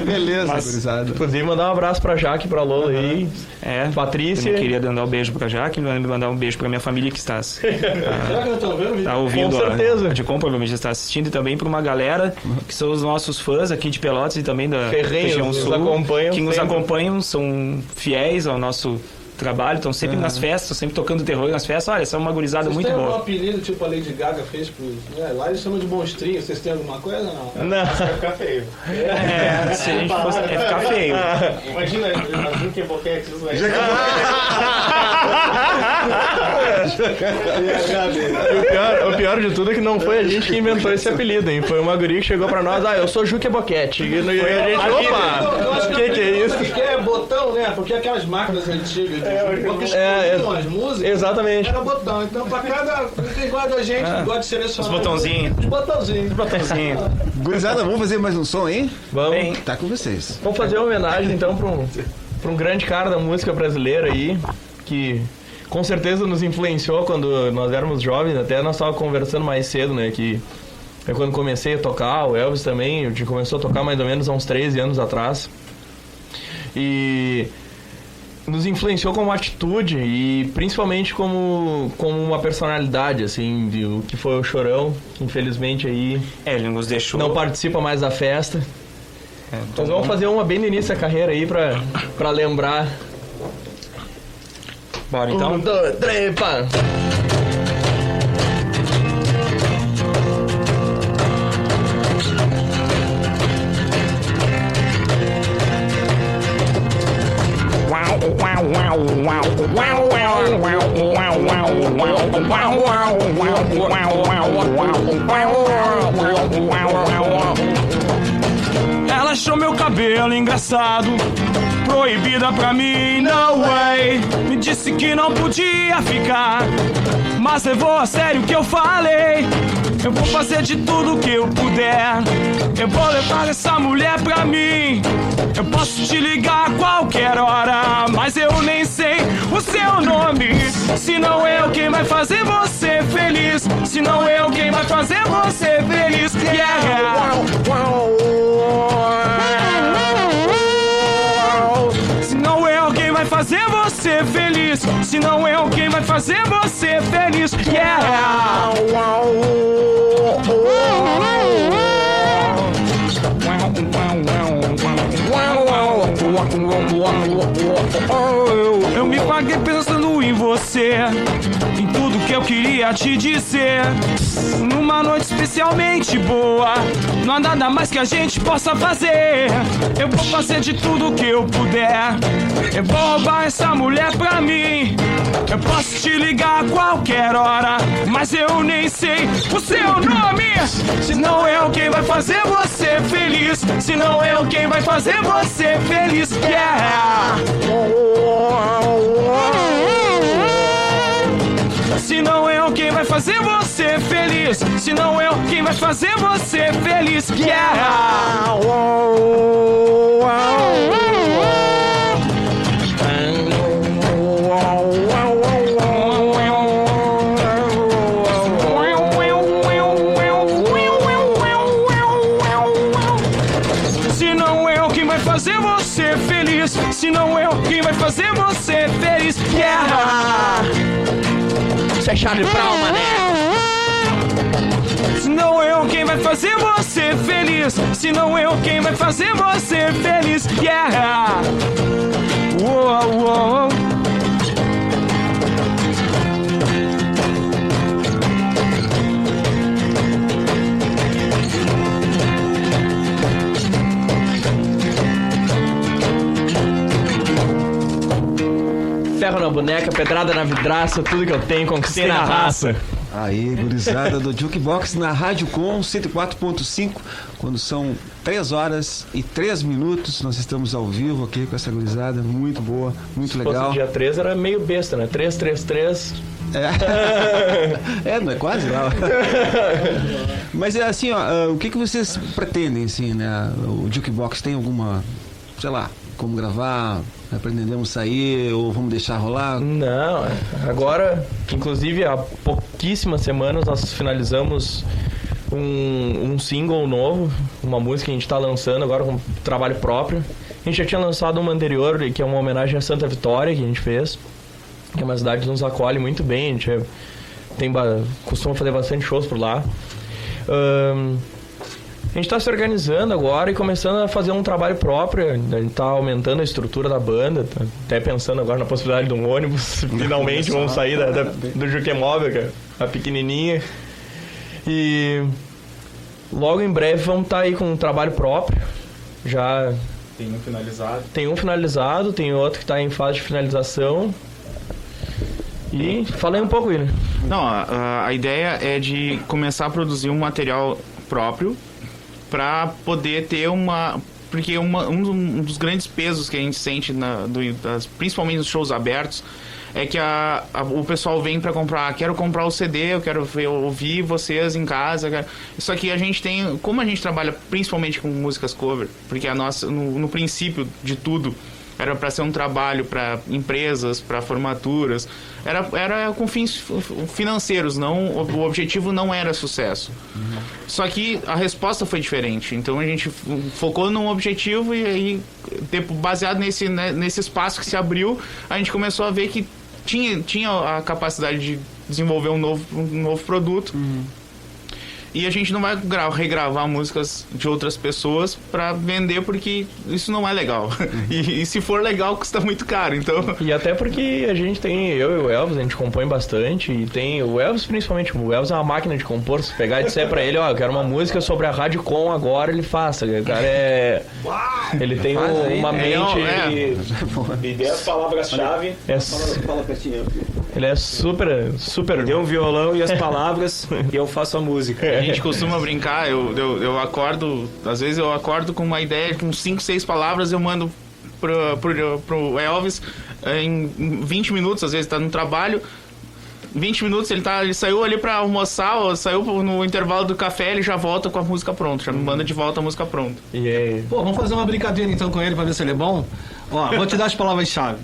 Beleza, gurizada. Inclusive, mandar um abraço pra Jaque, pra Lola aí. Patrícia. Eu queria mandar um beijo pra Jaque, mandar um beijo pra minha família que está... Será que não estão vendo? Tá ouvindo, com certeza. De compra, provavelmente está assistindo, e também para uma galera que são os nossos fãs aqui de Pelotas e também da região sul, que nos acompanham, são fiéis ao nosso trabalho, estão sempre nas festas, sempre tocando terror nas festas. Olha, essa é uma gurizada muito boa. Vocês têm algum apelido, tipo a Lady Gaga fez pros... Né? Lá eles chamam de monstrinho. Vocês têm alguma coisa? Não. Vai ficar feio. Se a gente fosse... É ficar feio. Imagina, a que boquete isso vai... O pior de tudo é que não foi a gente que inventou esse apelido, hein? Foi uma guria que chegou pra nós, eu sou Juque Boquete. E a gente, opa, o que é isso? Que é botão, né? Porque aquelas máquinas antigas, as músicas, exatamente. Era botão. Então, pra cada... Quem gosta da gente, gosta de selecionar... Os botãozinhos. Os botãozinhos. Gurizada, vamos fazer mais um som, hein? Vamos. Tá com vocês. Vamos fazer uma homenagem, então, pra um grande cara da música brasileira aí, que com certeza nos influenciou quando nós éramos jovens. Até nós estávamos conversando mais cedo, né, que é quando comecei a tocar, o Elvis também, a gente começou a tocar mais ou menos há uns 13 anos atrás. E nos influenciou como atitude e principalmente como uma personalidade, assim, o que foi o Chorão, que infelizmente aí ele nos deixou, não participa mais da festa. Nós vamos fazer uma bem no início da carreira aí pra lembrar. Bora então? 1, 2, 3, pá! Ela achou meu cabelo engraçado, proibida pra mim, no way. Me disse que não podia ficar, mas levou a sério o que eu falei. Eu vou fazer de tudo que eu puder, eu vou levar essa mulher pra mim. Eu posso te ligar a qualquer hora, mas eu nem sei o seu nome. Se não eu quem vai fazer você feliz, se não eu quem vai fazer você feliz. Yeah. Se não eu quem vai fazer você feliz, se não eu quem vai fazer você feliz. Yeah. Eu me paguei pensando em você, em tudo que eu queria te dizer. Numa noite especialmente boa, não há nada mais que a gente possa fazer. Eu vou fazer de tudo que eu puder, eu vou roubar essa mulher pra mim. Eu posso te ligar a qualquer hora, mas eu nem sei o seu nome. Se não eu quem vai fazer você feliz, se não eu quem vai fazer você feliz. Yeah. Se não eu quem vai fazer você feliz, se não eu quem vai fazer você feliz. Yeah. Se não eu quem vai fazer você feliz, se não eu quem vai fazer você feliz. Yeah. Isso é Charlie Brown, mané. Se não eu quem vai fazer você feliz, se não eu quem vai fazer você feliz. Yeah. Uou, uou. ferro na boneca, pedrada na vidraça, tudo que eu tenho, conquistei na raça. Aí, gurizada do Jukebox na Rádio Com 104.5, quando são 3 horas e 3 minutos, nós estamos ao vivo aqui com essa gurizada, muito boa, muito legal. Se fosse dia 3 era meio besta, né? 333. Não é quase lá. Mas é assim, ó, o que vocês pretendem, assim, né? O Jukebox tem alguma, sei lá, como gravar, pretendemos sair ou vamos deixar rolar? Não, agora, inclusive há pouquíssimas semanas nós finalizamos um single novo, uma música que a gente está lançando agora com trabalho próprio. A gente já tinha lançado uma anterior, que é uma homenagem a Santa Vitória, que a gente fez, que é uma cidade que nos acolhe muito bem, a gente costuma fazer bastante shows por lá. A gente está se organizando agora e começando a fazer um trabalho próprio. A gente está aumentando a estrutura da banda, tá até pensando agora na possibilidade de um ônibus. Finalmente vamos sair do Juquemóvel, que é a pequenininha. E logo em breve vamos estar aí com um trabalho próprio. Já tem um finalizado. Tem um finalizado, tem outro que está em fase de finalização. E falei um pouco aí, né? Não, a ideia é de começar a produzir um material próprio para poder ter porque um dos grandes pesos que a gente sente principalmente nos shows abertos é que o pessoal vem para comprar, quero comprar o CD, eu quero ouvir vocês em casa. Só que a gente tem, como a gente trabalha principalmente com músicas cover, porque a nossa, no princípio de tudo, era para ser um trabalho para empresas, para formaturas, era com fins financeiros, o objetivo não era sucesso. Só que a resposta foi diferente, então a gente focou num objetivo e aí, baseado nesse espaço que se abriu, a gente começou a ver que tinha a capacidade de desenvolver um novo produto. E a gente não vai regravar músicas de outras pessoas para vender, porque isso não é legal. E se for legal, custa muito caro, então... E até porque a gente tem, eu e o Elvis, a gente compõe bastante, e tem o Elvis principalmente, o Elvis é uma máquina de compor. Se pegar e disser pra ele, eu quero uma música sobre a Rádio Com agora, ele faça. O cara ele tem uma mente... Me dê as palavras-chave. Fala pertinho. Ele é super... Me dê um violão e as palavras e eu faço a música. A gente costuma brincar, eu acordo, às vezes eu acordo com uma ideia, com 5, 6 palavras, eu mando pro Elvis em 20 minutos, às vezes tá no trabalho, 20 minutos ele saiu ali pra almoçar, ou saiu no intervalo do café, ele já volta com a música pronta, já me manda de volta a música pronta. Pô, vamos fazer uma brincadeira então com ele pra ver se ele é bom? Ó, vou te dar as palavras-chave.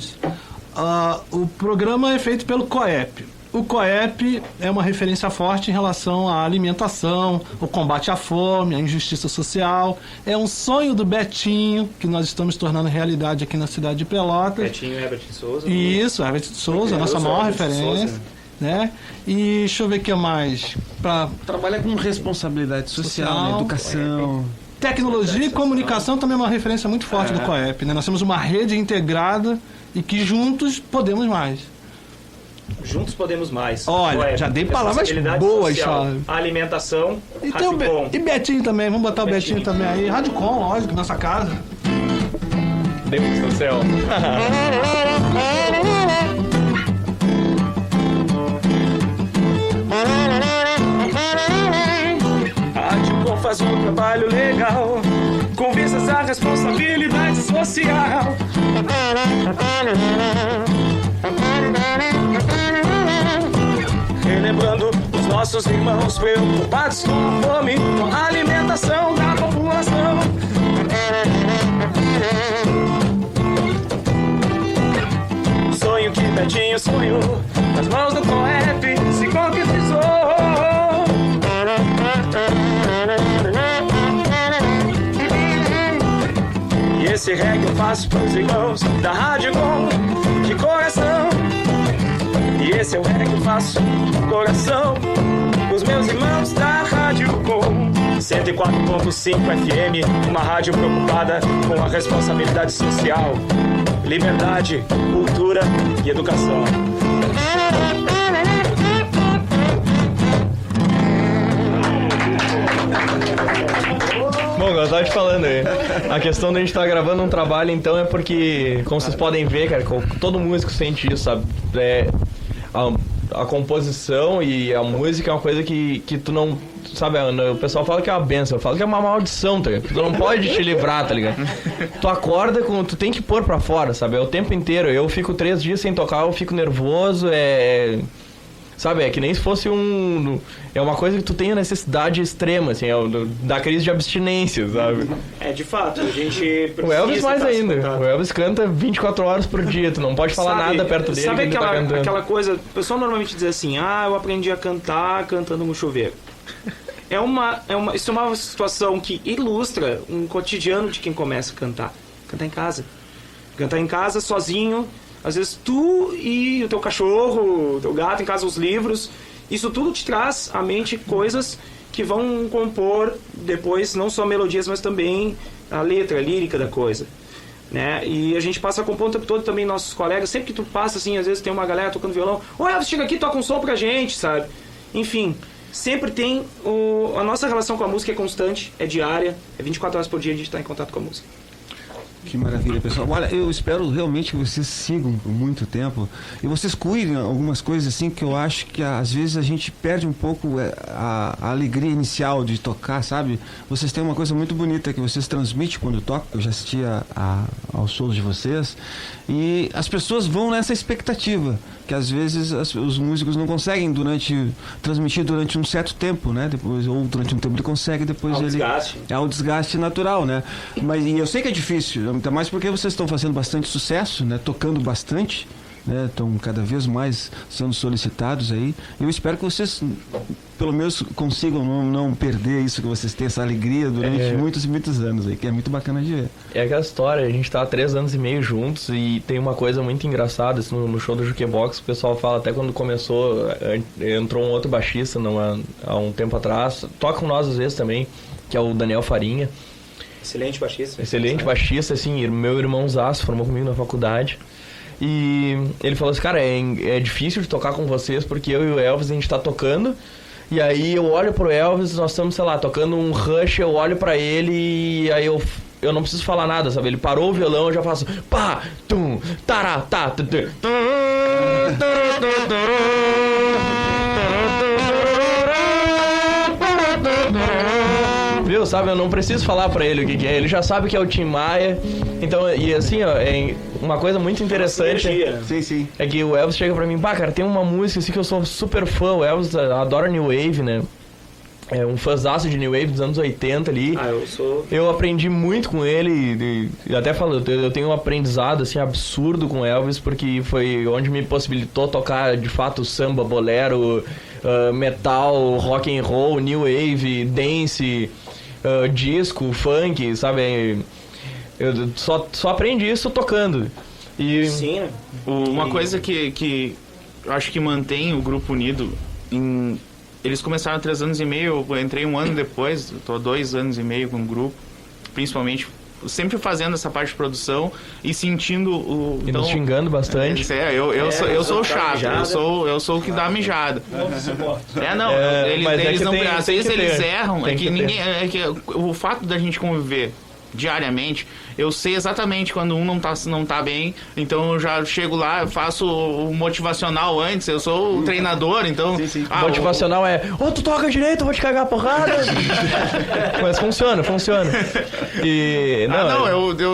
O programa é feito pelo COEP. O COEP é uma referência forte em relação à alimentação, o combate à fome, à injustiça social. É um sonho do Betinho, que nós estamos tornando realidade aqui na cidade de Pelotas. Betinho e Herbert de Souza. Isso, Herbert de Souza, a nossa maior referência. Né? E deixa eu ver o que mais. Trabalha com responsabilidade social, né? Educação... Tecnologia e comunicação também é uma referência muito forte do COEP. Né? Nós temos uma rede integrada e que juntos podemos mais. Juntos podemos mais. Olha, já dei palavras boas, Charles. Alimentação, então, e Betinho também, vamos botar o Betinho também aí. Rádio Com, lógico, nossa casa. Deus do céu. Rádio Com faz um trabalho legal, com vistas à responsabilidade social. Relembrando os nossos irmãos preocupados com a fome, com a alimentação da população. O sonho que Betinho sonhou, nas mãos do COEP se concretizou. E esse reggae eu faço pros irmãos da Rádio Com, de coração. E esse é o reggae que eu faço de coração, os meus irmãos da Rádio Com. 104.5 FM, uma rádio preocupada com a responsabilidade social, liberdade, cultura e educação. Bom, eu tava te falando aí. A questão da gente estar gravando um trabalho, então, é porque, como vocês podem ver, cara, todo músico sente isso, sabe? A composição e a música é uma coisa que tu não... Sabe, o pessoal fala que é uma benção, eu falo que é uma maldição, tá ligado? Tu não pode te livrar, tá ligado? Tu acorda com... Tu tem que pôr pra fora, sabe? É o tempo inteiro. Eu fico 3 dias sem tocar, eu fico nervoso, Sabe, é que nem se fosse é uma coisa que tu tem a necessidade extrema, assim, da crise de abstinência, sabe? De fato, a gente precisa... O Elvis mais ainda. O Elvis canta 24 horas por dia, tu não pode falar nada perto dele. Sabe que aquela coisa, o pessoal normalmente diz assim, eu aprendi a cantar cantando no chuveiro. Isso é uma situação que ilustra um cotidiano de quem começa a cantar. Cantar em casa. Cantar em casa, sozinho. Às vezes tu e o teu cachorro, o teu gato, em casa os livros, isso tudo te traz à mente coisas que vão compor depois não só melodias, mas também a letra, a lírica da coisa, né? E a gente passa a compor o tempo todo também nossos colegas, sempre que tu passa assim, às vezes tem uma galera tocando violão, Elvis, chega aqui, toca um som pra gente, sabe? Enfim, sempre tem a nossa relação com a música é constante, é diária, é 24 horas por dia a gente tá em contato com a música. Que maravilha, pessoal. Olha, eu espero realmente que vocês sigam por muito tempo e vocês cuidem algumas coisas assim que eu acho que às vezes a gente perde um pouco a alegria inicial de tocar, sabe? Vocês têm uma coisa muito bonita que vocês transmitem quando tocam. Eu já assisti aos shows de vocês e as pessoas vão nessa expectativa que às vezes os músicos não conseguem transmitir durante um certo tempo, né? Depois, ou durante um tempo ele consegue, depois desgaste. É um desgaste natural, né? E eu sei que é difícil, ainda mais porque vocês estão fazendo bastante sucesso, né? Tocando bastante, né? Estão cada vez mais sendo solicitados aí. Eu espero que vocês, pelo menos, consigam não perder isso, que vocês têm essa alegria durante muitos e muitos anos aí, que é muito bacana de ver. É aquela história, a gente tá há 3 anos e meio juntos e tem uma coisa muito engraçada assim, no show do Jukebox, o pessoal fala, até quando começou, entrou um outro baixista há um tempo atrás, toca com nós às vezes também, que é o Daniel Farinha. Excelente baixista. Excelente baixista, assim, meu irmãozaço, formou comigo na faculdade. E ele falou assim, cara, é difícil de tocar com vocês, porque eu e o Elvis, a gente tá tocando, e aí eu olho pro Elvis, nós estamos, sei lá, tocando um Rush, eu olho pra ele e aí eu não preciso falar nada, sabe? Ele parou o violão, eu já faço pá, tum, tará, tá, viu, sabe? Eu não preciso falar pra ele o que é. Ele já sabe que é o Tim Maia. Então, e assim, ó, é uma coisa muito interessante. Sim. É que o Elvis chega pra mim, cara, tem uma música assim que eu sou super fã. O Elvis adora New Wave, né? É um fãzaço de New Wave dos anos 80 ali. Eu aprendi muito com ele e até falo, eu tenho um aprendizado assim absurdo com o Elvis, porque foi onde me possibilitou tocar de fato samba, bolero, metal, rock and roll, New Wave, dance, disco, funk, sabe? Eu só aprendi isso tocando. E sim, né? Uma coisa que eu acho que mantém o grupo unido eles começaram há 3 anos e meio, eu entrei 1 ano depois, estou 2 anos e meio com o grupo, principalmente sempre fazendo essa parte de produção e sentindo e nos xingando bastante. Eu sou o chato, eu sou o que dá a mijada. Eles não, às vezes eles erram, o fato da gente conviver diariamente, eu sei exatamente quando um não tá bem, então eu já chego lá, eu faço o motivacional antes, eu sou o treinador, então... Sim. Motivacional tu toca direito, eu vou te cagar a porrada. Mas funciona. E,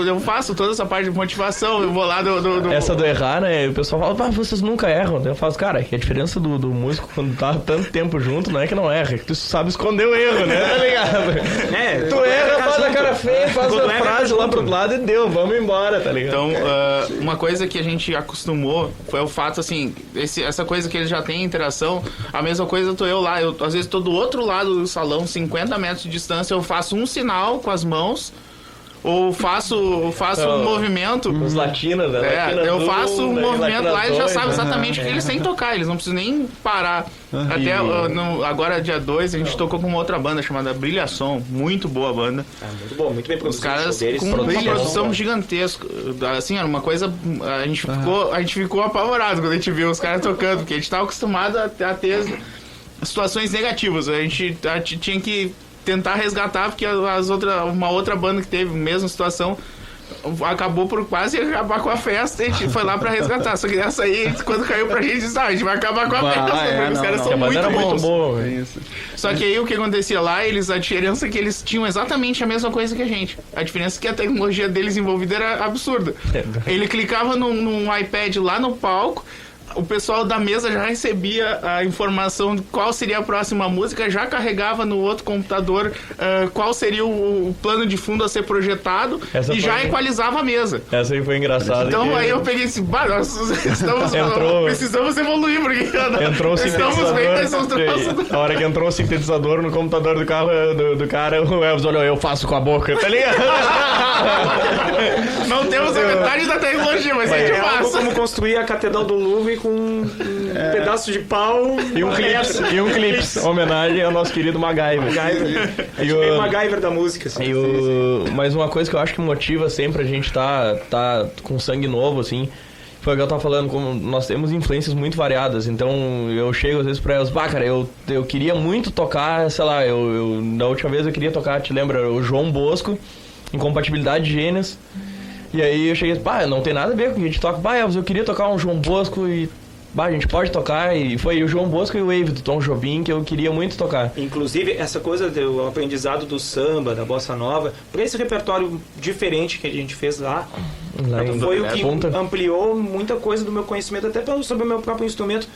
eu faço toda essa parte de motivação, eu vou lá do... Essa do errar, né, o pessoal fala, vocês nunca erram. Eu falo, cara, que a diferença do músico quando tá tanto tempo junto não é que não erra, é que tu sabe esconder o erro, né, tá ligado? Tu erra, faz a cara feia, faz a frase lá pro lado e deu, vamos embora, tá ligado? Então, uma coisa que a gente acostumou foi o fato, assim, essa coisa que eles já têm interação, a mesma coisa tô eu lá, eu às vezes tô do outro lado do salão, 50 metros de distância, eu faço um sinal com as mãos, ou faço um movimento. Os latinos, né? Eu faço um movimento lá e eles já sabem exatamente o que eles têm que tocar, eles não precisam nem parar. Até agora, dia 2, a gente tocou com uma outra banda chamada Brilhação, muito boa a banda. Muito bom, muito bem produzido. Os caras com uma produção gigantesca. Assim, era uma coisa. A gente ficou apavorado quando a gente viu os caras tocando, porque a gente estava acostumado a ter situações negativas. A gente tinha que tentar resgatar, porque uma outra banda que teve a mesma situação acabou por quase acabar com a festa, e a gente foi lá pra resgatar. Só que essa aí, quando caiu pra gente, disse, a gente vai acabar com a festa, porque os caras são muito bons. Só que aí o que acontecia lá, a diferença é que eles tinham exatamente a mesma coisa que a gente. A diferença é que a tecnologia deles envolvida era absurda. Ele clicava num iPad lá no palco, o pessoal da mesa já recebia a informação de qual seria a próxima música, já carregava no outro computador qual seria o plano de fundo a ser projetado e já equalizava a mesa. Essa aí foi engraçada. Então aí eu peguei assim, nós precisamos evoluir, porque entrou o sintetizador. A hora que entrou o sintetizador no computador do carro do cara, o Elvis olhou, eu faço com a boca, tá ligado? Não temos a metade da tecnologia, mas a gente faz. Como construir a Catedral do Louvre com um pedaço de pau e um clipe. Homenagem ao nosso querido MacGyver. O MacGyver da música. Assim. Mas uma coisa que eu acho que motiva sempre a gente tá com sangue novo, assim, foi o que eu tava falando, como nós temos influências muito variadas. Então eu chego às vezes pra elas, cara, eu queria muito tocar, sei lá, na última vez eu queria tocar, te lembra, o João Bosco, Incompatibilidade de Gênios. E aí eu cheguei, não tem nada a ver com o que a gente toca. Elvis, eu queria tocar um João Bosco e... a gente pode tocar. E foi o João Bosco e o Wave do Tom Jobim que eu queria muito tocar. Inclusive, essa coisa do aprendizado do samba, da bossa nova, para esse repertório diferente que a gente fez lá foi o que ampliou muita coisa do meu conhecimento, até sobre o meu próprio instrumento.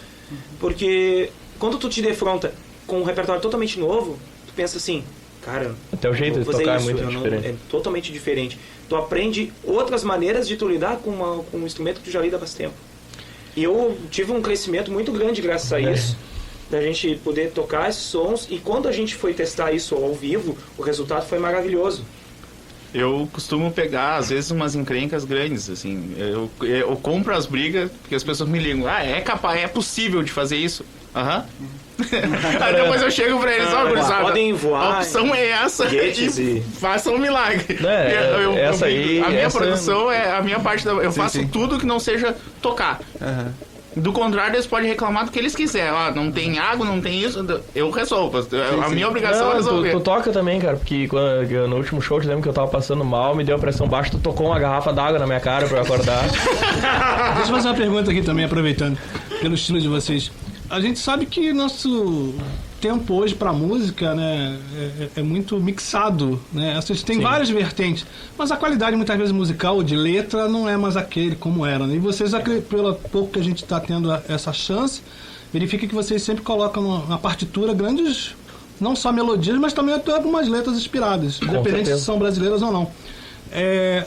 Porque quando tu te defronta com um repertório totalmente novo, tu pensa assim, cara, até o jeito de tocar é muito diferente. É totalmente diferente. Tu aprende outras maneiras de tu lidar com um instrumento que tu já lida há bastante tempo. E eu tive um crescimento muito grande graças a isso, da gente poder tocar esses sons, e quando a gente foi testar isso ao vivo, o resultado foi maravilhoso. Eu costumo pegar, às vezes, umas encrencas grandes, assim, eu compro as brigas, porque as pessoas me ligam, é possível de fazer isso? Aí depois eu chego pra eles, gurizada, podem voar, a opção é essa e façam um milagre. A minha produção é a minha parte, eu faço tudo que não seja tocar. Do contrário, eles podem reclamar do que eles quiserem. Não tem água, não tem isso, eu resolvo. A minha obrigação é resolver. Tu toca também, cara, porque no último show, te lembro que eu tava passando mal, me deu a pressão baixa, tu tocou uma garrafa d'água na minha cara pra eu acordar. Deixa eu fazer uma pergunta aqui também, aproveitando, pelo estilo de vocês. A gente sabe que nosso tempo hoje para música, né, é muito mixado, né? Tem várias vertentes, mas a qualidade muitas vezes musical, de letra, não é mais aquele como era, né? E vocês, pelo pouco que a gente está tendo essa chance, verifica que vocês sempre colocam na partitura grandes, não só melodias, mas também até algumas letras inspiradas, independente se são brasileiras ou não.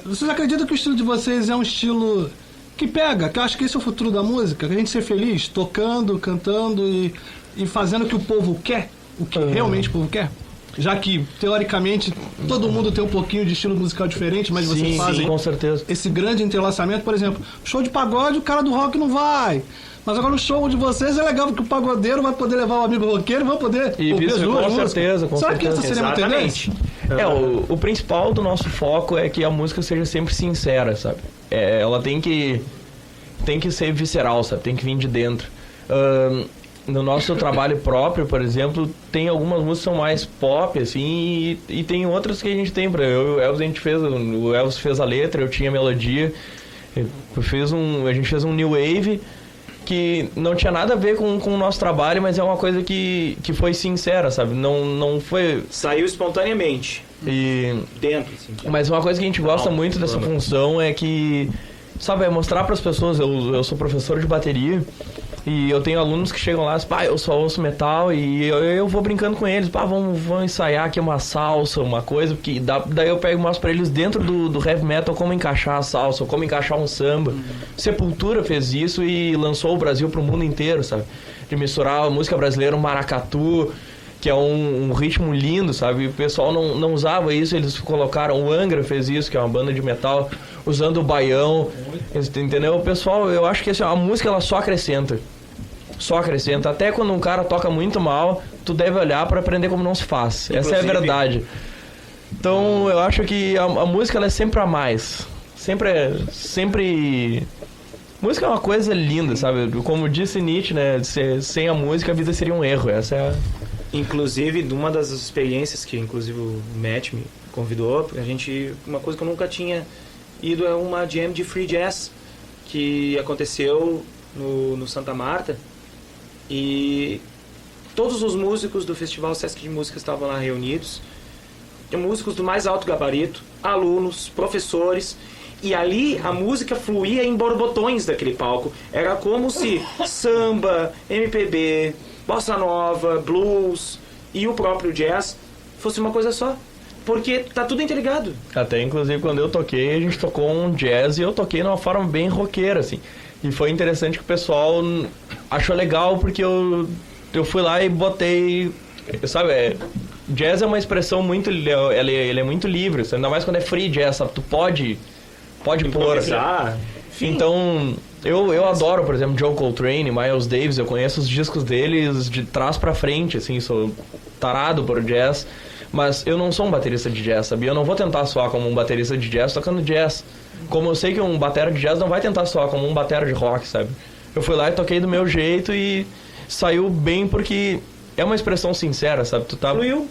Vocês acreditam que o estilo de vocês é um estilo que pega, que eu acho que esse é o futuro da música, que a gente ser feliz, tocando, cantando e fazendo o que o povo quer, o que realmente o povo quer? Já que, teoricamente, todo mundo tem um pouquinho de estilo musical diferente, mas vocês fazem com certeza esse grande entrelaçamento. Por exemplo, show de pagode, o cara do rock não vai. Mas agora o show de vocês é legal, porque o pagodeiro vai poder levar o amigo roqueiro, vai poder ouvir as duas músicas. Será que essa seria uma tendência? O principal do nosso foco é que a música seja sempre sincera, sabe? Ela tem que ser visceral, sabe? Tem que vir de dentro. No nosso trabalho próprio, por exemplo, tem algumas músicas que são mais pop, assim, e tem outras que a gente tem. O Elvis fez a letra, eu tinha a melodia. A gente fez um new wave que não tinha nada a ver com o nosso trabalho, mas é uma coisa que foi sincera, sabe? Não foi... Saiu espontaneamente. Dentro, assim. Mas uma coisa que a gente gosta muito dessa função é que, sabe, é mostrar para as pessoas. Eu sou professor de bateria e eu tenho alunos que chegam lá e dizem, eu só ouço metal, e eu vou brincando com eles, vamos ensaiar aqui uma salsa, uma coisa, porque daí eu pego e mostro para eles dentro do heavy metal como encaixar a salsa, como encaixar um samba. Sepultura fez isso e lançou o Brasil pro mundo inteiro, sabe? De misturar a música brasileira, o maracatu, que é um ritmo lindo, sabe? O pessoal não usava isso, eles colocaram, o Angra fez isso, que é uma banda de metal, usando o baião, entendeu? O pessoal, eu acho que assim, a música ela só acrescenta. Até quando um cara toca muito mal, tu deve olhar para aprender como não se faz. Essa é a verdade. Então eu acho que a música ela é sempre a mais. Sempre... Música é uma coisa linda, sabe? Como disse Nietzsche, né? Sem a música a vida seria um erro. Essa Inclusive, uma das experiências que inclusive o Matt me convidou, uma coisa que eu nunca tinha ido é uma jam de free jazz que aconteceu no Santa Marta, e todos os músicos do Festival Sesc de Música estavam lá reunidos, músicos do mais alto gabarito, alunos, professores, e ali a música fluía em borbotões daquele palco. Era como se samba, MPB, bossa nova, blues e o próprio jazz fosse uma coisa só. Porque tá tudo interligado. Até, inclusive, quando eu toquei, a gente tocou um jazz e eu toquei de uma forma bem roqueira, assim. E foi interessante que o pessoal achou legal, porque eu fui lá e botei... Sabe, jazz é uma expressão muito... Ele é muito livre, ainda mais quando é free jazz, sabe? Tu pode pôr, assim. Então, eu adoro, por exemplo, John Coltrane, Miles Davis, eu conheço os discos deles de trás pra frente, assim, sou tarado por jazz. Mas eu não sou um baterista de jazz, sabia? Eu não vou tentar soar como um baterista de jazz tocando jazz. Como eu sei que um batera de jazz não vai tentar soar como um batera de rock, sabe? Eu fui lá e toquei do meu jeito e saiu bem porque é uma expressão sincera, sabe? Tu tá... Fluiu.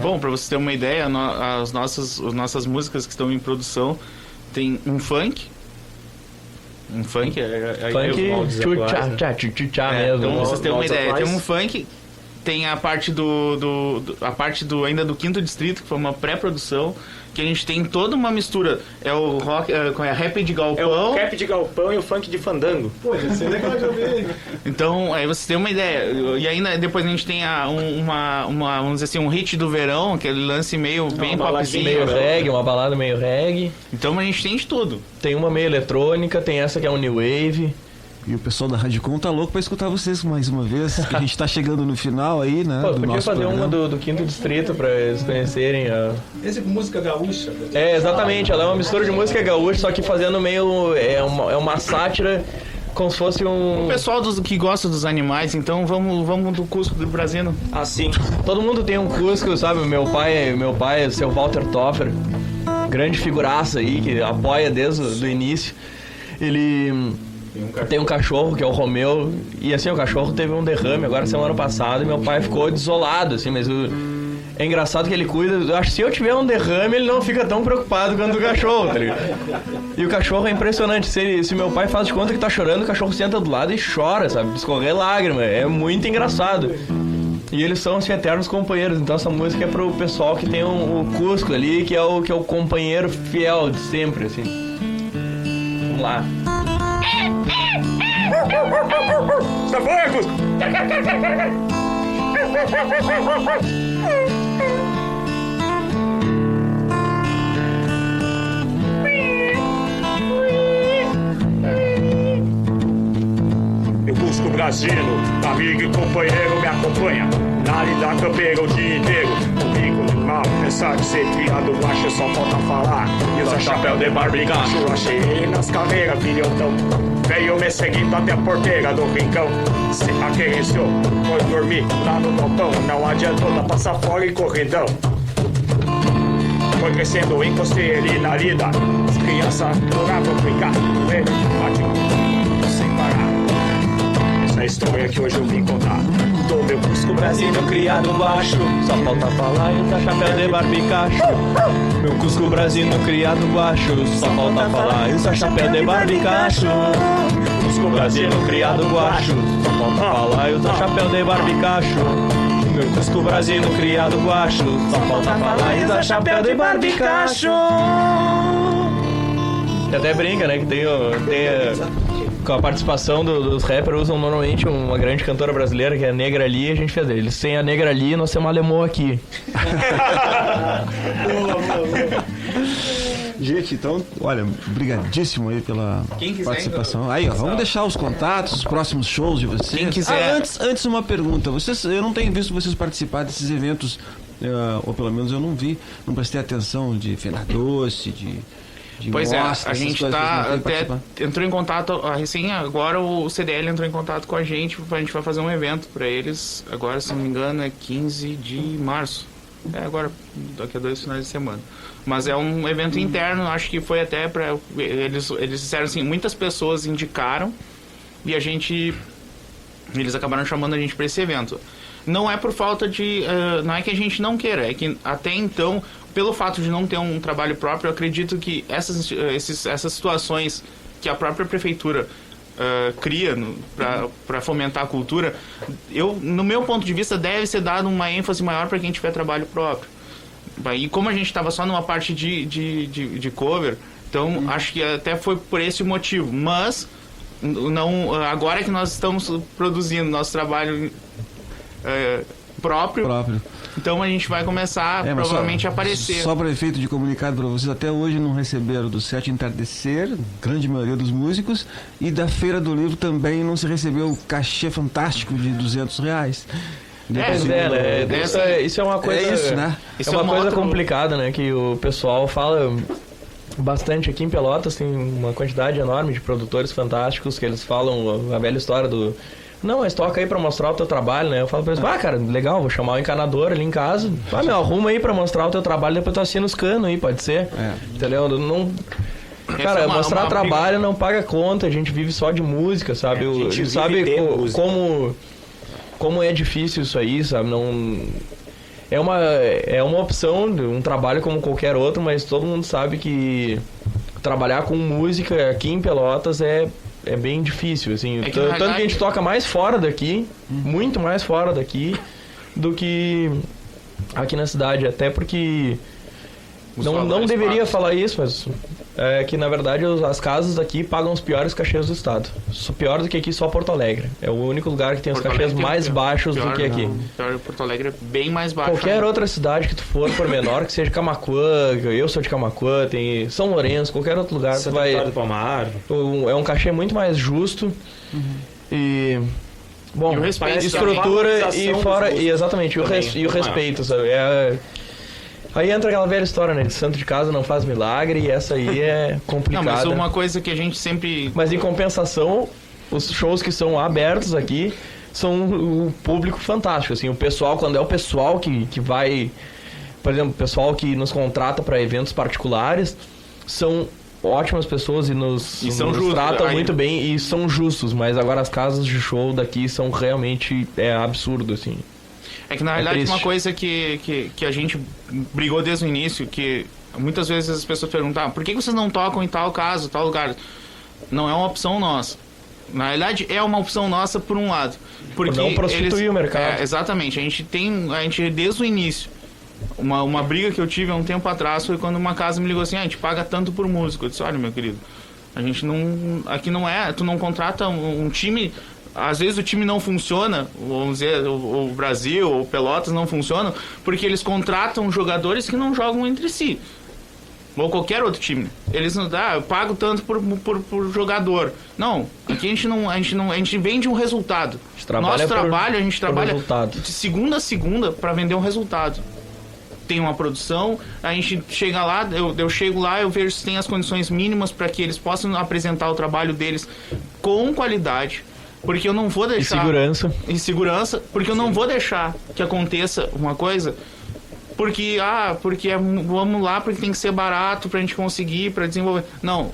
Bom, pra você ter uma ideia, as nossas músicas que estão em produção tem um funk. Um funk tchutchá mesmo. Então vocês terem uma ideia, tem um funk... Tem a parte ainda do Quinto Distrito, que foi uma pré-produção, que a gente tem toda uma mistura. É o rock, é rap de galpão. É o rap de galpão e o funk de fandango. Pô, isso é legal de ouvir. Então, aí você tem uma ideia. E ainda depois a gente tem vamos dizer assim, um hit do verão, aquele lance meio bem popzinho. Meio reggae, uma balada meio reggae. Então a gente tem de tudo. Tem uma meio eletrônica, tem essa que é um new wave. E o pessoal da Rádio Com tá louco pra escutar vocês mais uma vez. A gente tá chegando no final aí, né? Pô, podia fazer programa. Uma do Quinto Distrito pra eles conhecerem. Esse com música gaúcha. Exatamente. Ela é uma mistura de música gaúcha, só que fazendo meio... É uma sátira, como se fosse um... O pessoal que gosta dos animais, então vamos do Cusco do Brasil. Sim. Todo mundo tem um Cusco, sabe? Meu pai é o seu Walter Toffer. Grande figuraça aí, que apoia desde o início. Ele... Tem um cachorro que é o Romeu, e assim, o cachorro teve um derrame agora semana passada e meu pai ficou desolado, assim, mas é engraçado que ele cuida. Eu acho que se eu tiver um derrame, ele não fica tão preocupado quanto o cachorro, tá ligado? E o cachorro é impressionante, se meu pai faz de conta que tá chorando, o cachorro senta do lado e chora, sabe? Escorrer lágrima, é muito engraçado. E eles são, assim, eternos companheiros. Então essa música é pro pessoal que tem o Cusco ali, que é o companheiro fiel de sempre, assim. Vamos lá. Está fora, Cusco! Meu Cusco brasino, amigo e companheiro me acompanha. Na lida campeira o dia inteiro. Comigo de mal, pensar de ser criado baixo, só falta falar. E usar chapéu de barbicacho. Achei ele nas cadeiras, filhotão. Veio me seguindo até a porteira do rincão. Se aqueceu, foi dormir lá no galpão. Não adiantou dar passar fora em corridão. Foi crescendo, encostei ele na lida. As crianças adoravam brincar. Ele bate sem parar. Essa história que hoje eu vim contar. Do meu Cusco brasino criado baixo. Só falta falar e usar chapéu de barbicacho. Meu Cusco brasino criado baixo. Só falta falar e usar chapéu de barbicacho. Cusco brasino criado baixo. Só falta falar e usar chapéu de barbicacho. Meu Cusco brasino criado baixo. Só falta falar e usar chapéu de barbicacho. E até brinca, né? Que tem com a participação dos rappers, usam normalmente uma grande cantora brasileira, que é a Negra Lee, a gente fez eles sem a Negra Lee, nós temos alemão aqui. Gente, então, olha, brigadíssimo aí pela participação. Aí, ó, vamos deixar os contatos, os próximos shows de vocês. Quem quiser. Antes uma pergunta. Eu não tenho visto vocês participar desses eventos, ou pelo menos eu não não prestei atenção de Fena Doce, Pois mostra, a gente entrou em contato, recém agora o CDL entrou em contato com a gente vai fazer um evento para eles, agora se não me engano é 15 de março, agora daqui a 2 finais de semana, mas é um evento interno, acho que foi até para eles disseram assim, muitas pessoas indicaram e eles acabaram chamando a gente para esse evento. não é por falta de... não é que a gente não queira, é que até então, pelo fato de não ter um trabalho próprio, eu acredito que essas situações que a própria prefeitura cria para fomentar a cultura, no meu ponto de vista, deve ser dado uma ênfase maior para quem tiver trabalho próprio. E como a gente estava só numa parte de cover, então acho que até foi por esse motivo. Mas, não, agora que nós estamos produzindo nosso trabalho próprio, então a gente vai começar provavelmente a aparecer. Só para efeito de comunicado para vocês, até hoje não receberam do Sete Entardecer, grande maioria dos músicos, e da Feira do Livro também não se recebeu o cachê fantástico de R$200. Isso é uma coisa, né? É uma coisa complicada, né? Que o pessoal fala bastante aqui em Pelotas, tem uma quantidade enorme de produtores fantásticos que eles falam a velha história do... Não, mas toca aí pra mostrar o teu trabalho, né? Eu falo pra eles, cara, legal, vou chamar o encanador ali em casa. Arruma aí pra mostrar o teu trabalho, depois tu assina os canos aí, pode ser? Entendeu? Não... Cara, mostrar trabalho não paga conta, a gente vive só de música, sabe? A gente sabe como é difícil isso aí, sabe? Não... É uma opção, um trabalho como qualquer outro, mas todo mundo sabe que trabalhar com música aqui em Pelotas é bem difícil, assim. Tanto que a gente toca mais fora daqui, muito mais fora daqui, do que aqui na cidade. Até porque não deveria falar isso, mas é que na verdade as casas aqui pagam os piores cachês do estado. Pior do que aqui, só Porto Alegre. É o único lugar que tem os cachês mais baixos do que aqui. Porto Alegre é bem mais baixo. Qualquer outra cidade que tu for, por menor, que seja Camaquã, eu sou de Camaquã, tem São Lourenço, qualquer outro lugar, tu vai... do Palmar. É um cachê muito mais justo e... Bom, e respeito, estrutura e fora... E exatamente, e o respeito, sabe? Aí entra aquela velha história, né? De santo de casa não faz milagre, e essa aí é complicada. Não, mas uma coisa que a gente sempre... Mas em compensação, os shows que são abertos aqui são um público fantástico, assim. O pessoal, quando é o pessoal que vai... Por exemplo, o pessoal que nos contrata para eventos particulares, são ótimas pessoas e nos tratam muito bem e são justos. Mas agora as casas de show daqui são realmente absurdo, assim. É que na realidade uma coisa que a gente brigou desde o início, que muitas vezes as pessoas perguntam, por que vocês não tocam em tal casa, tal lugar? Não é uma opção nossa. Na realidade é uma opção nossa por um lado. Porque não prostituir o mercado. Exatamente, a gente desde o início, uma briga que eu tive há um tempo atrás foi quando uma casa me ligou assim, a gente paga tanto por músico. Eu disse, olha meu querido, a gente não, aqui não é, tu não contrata um time... Às vezes o time não funciona, vamos dizer, o Brasil ou Pelotas não funcionam, porque eles contratam jogadores que não jogam entre si. Ou qualquer outro time. Eles não dá, eu pago tanto por jogador. Não, aqui a gente vende um resultado. Nosso trabalho, a gente trabalha de segunda a segunda para vender um resultado. Tem uma produção, a gente chega lá, eu chego lá, eu vejo se tem as condições mínimas para que eles possam apresentar o trabalho deles com qualidade. Porque eu não vou deixar... E segurança. Porque eu não vou deixar que aconteça uma coisa... Porque vamos lá, porque tem que ser barato pra gente conseguir, pra desenvolver. Não.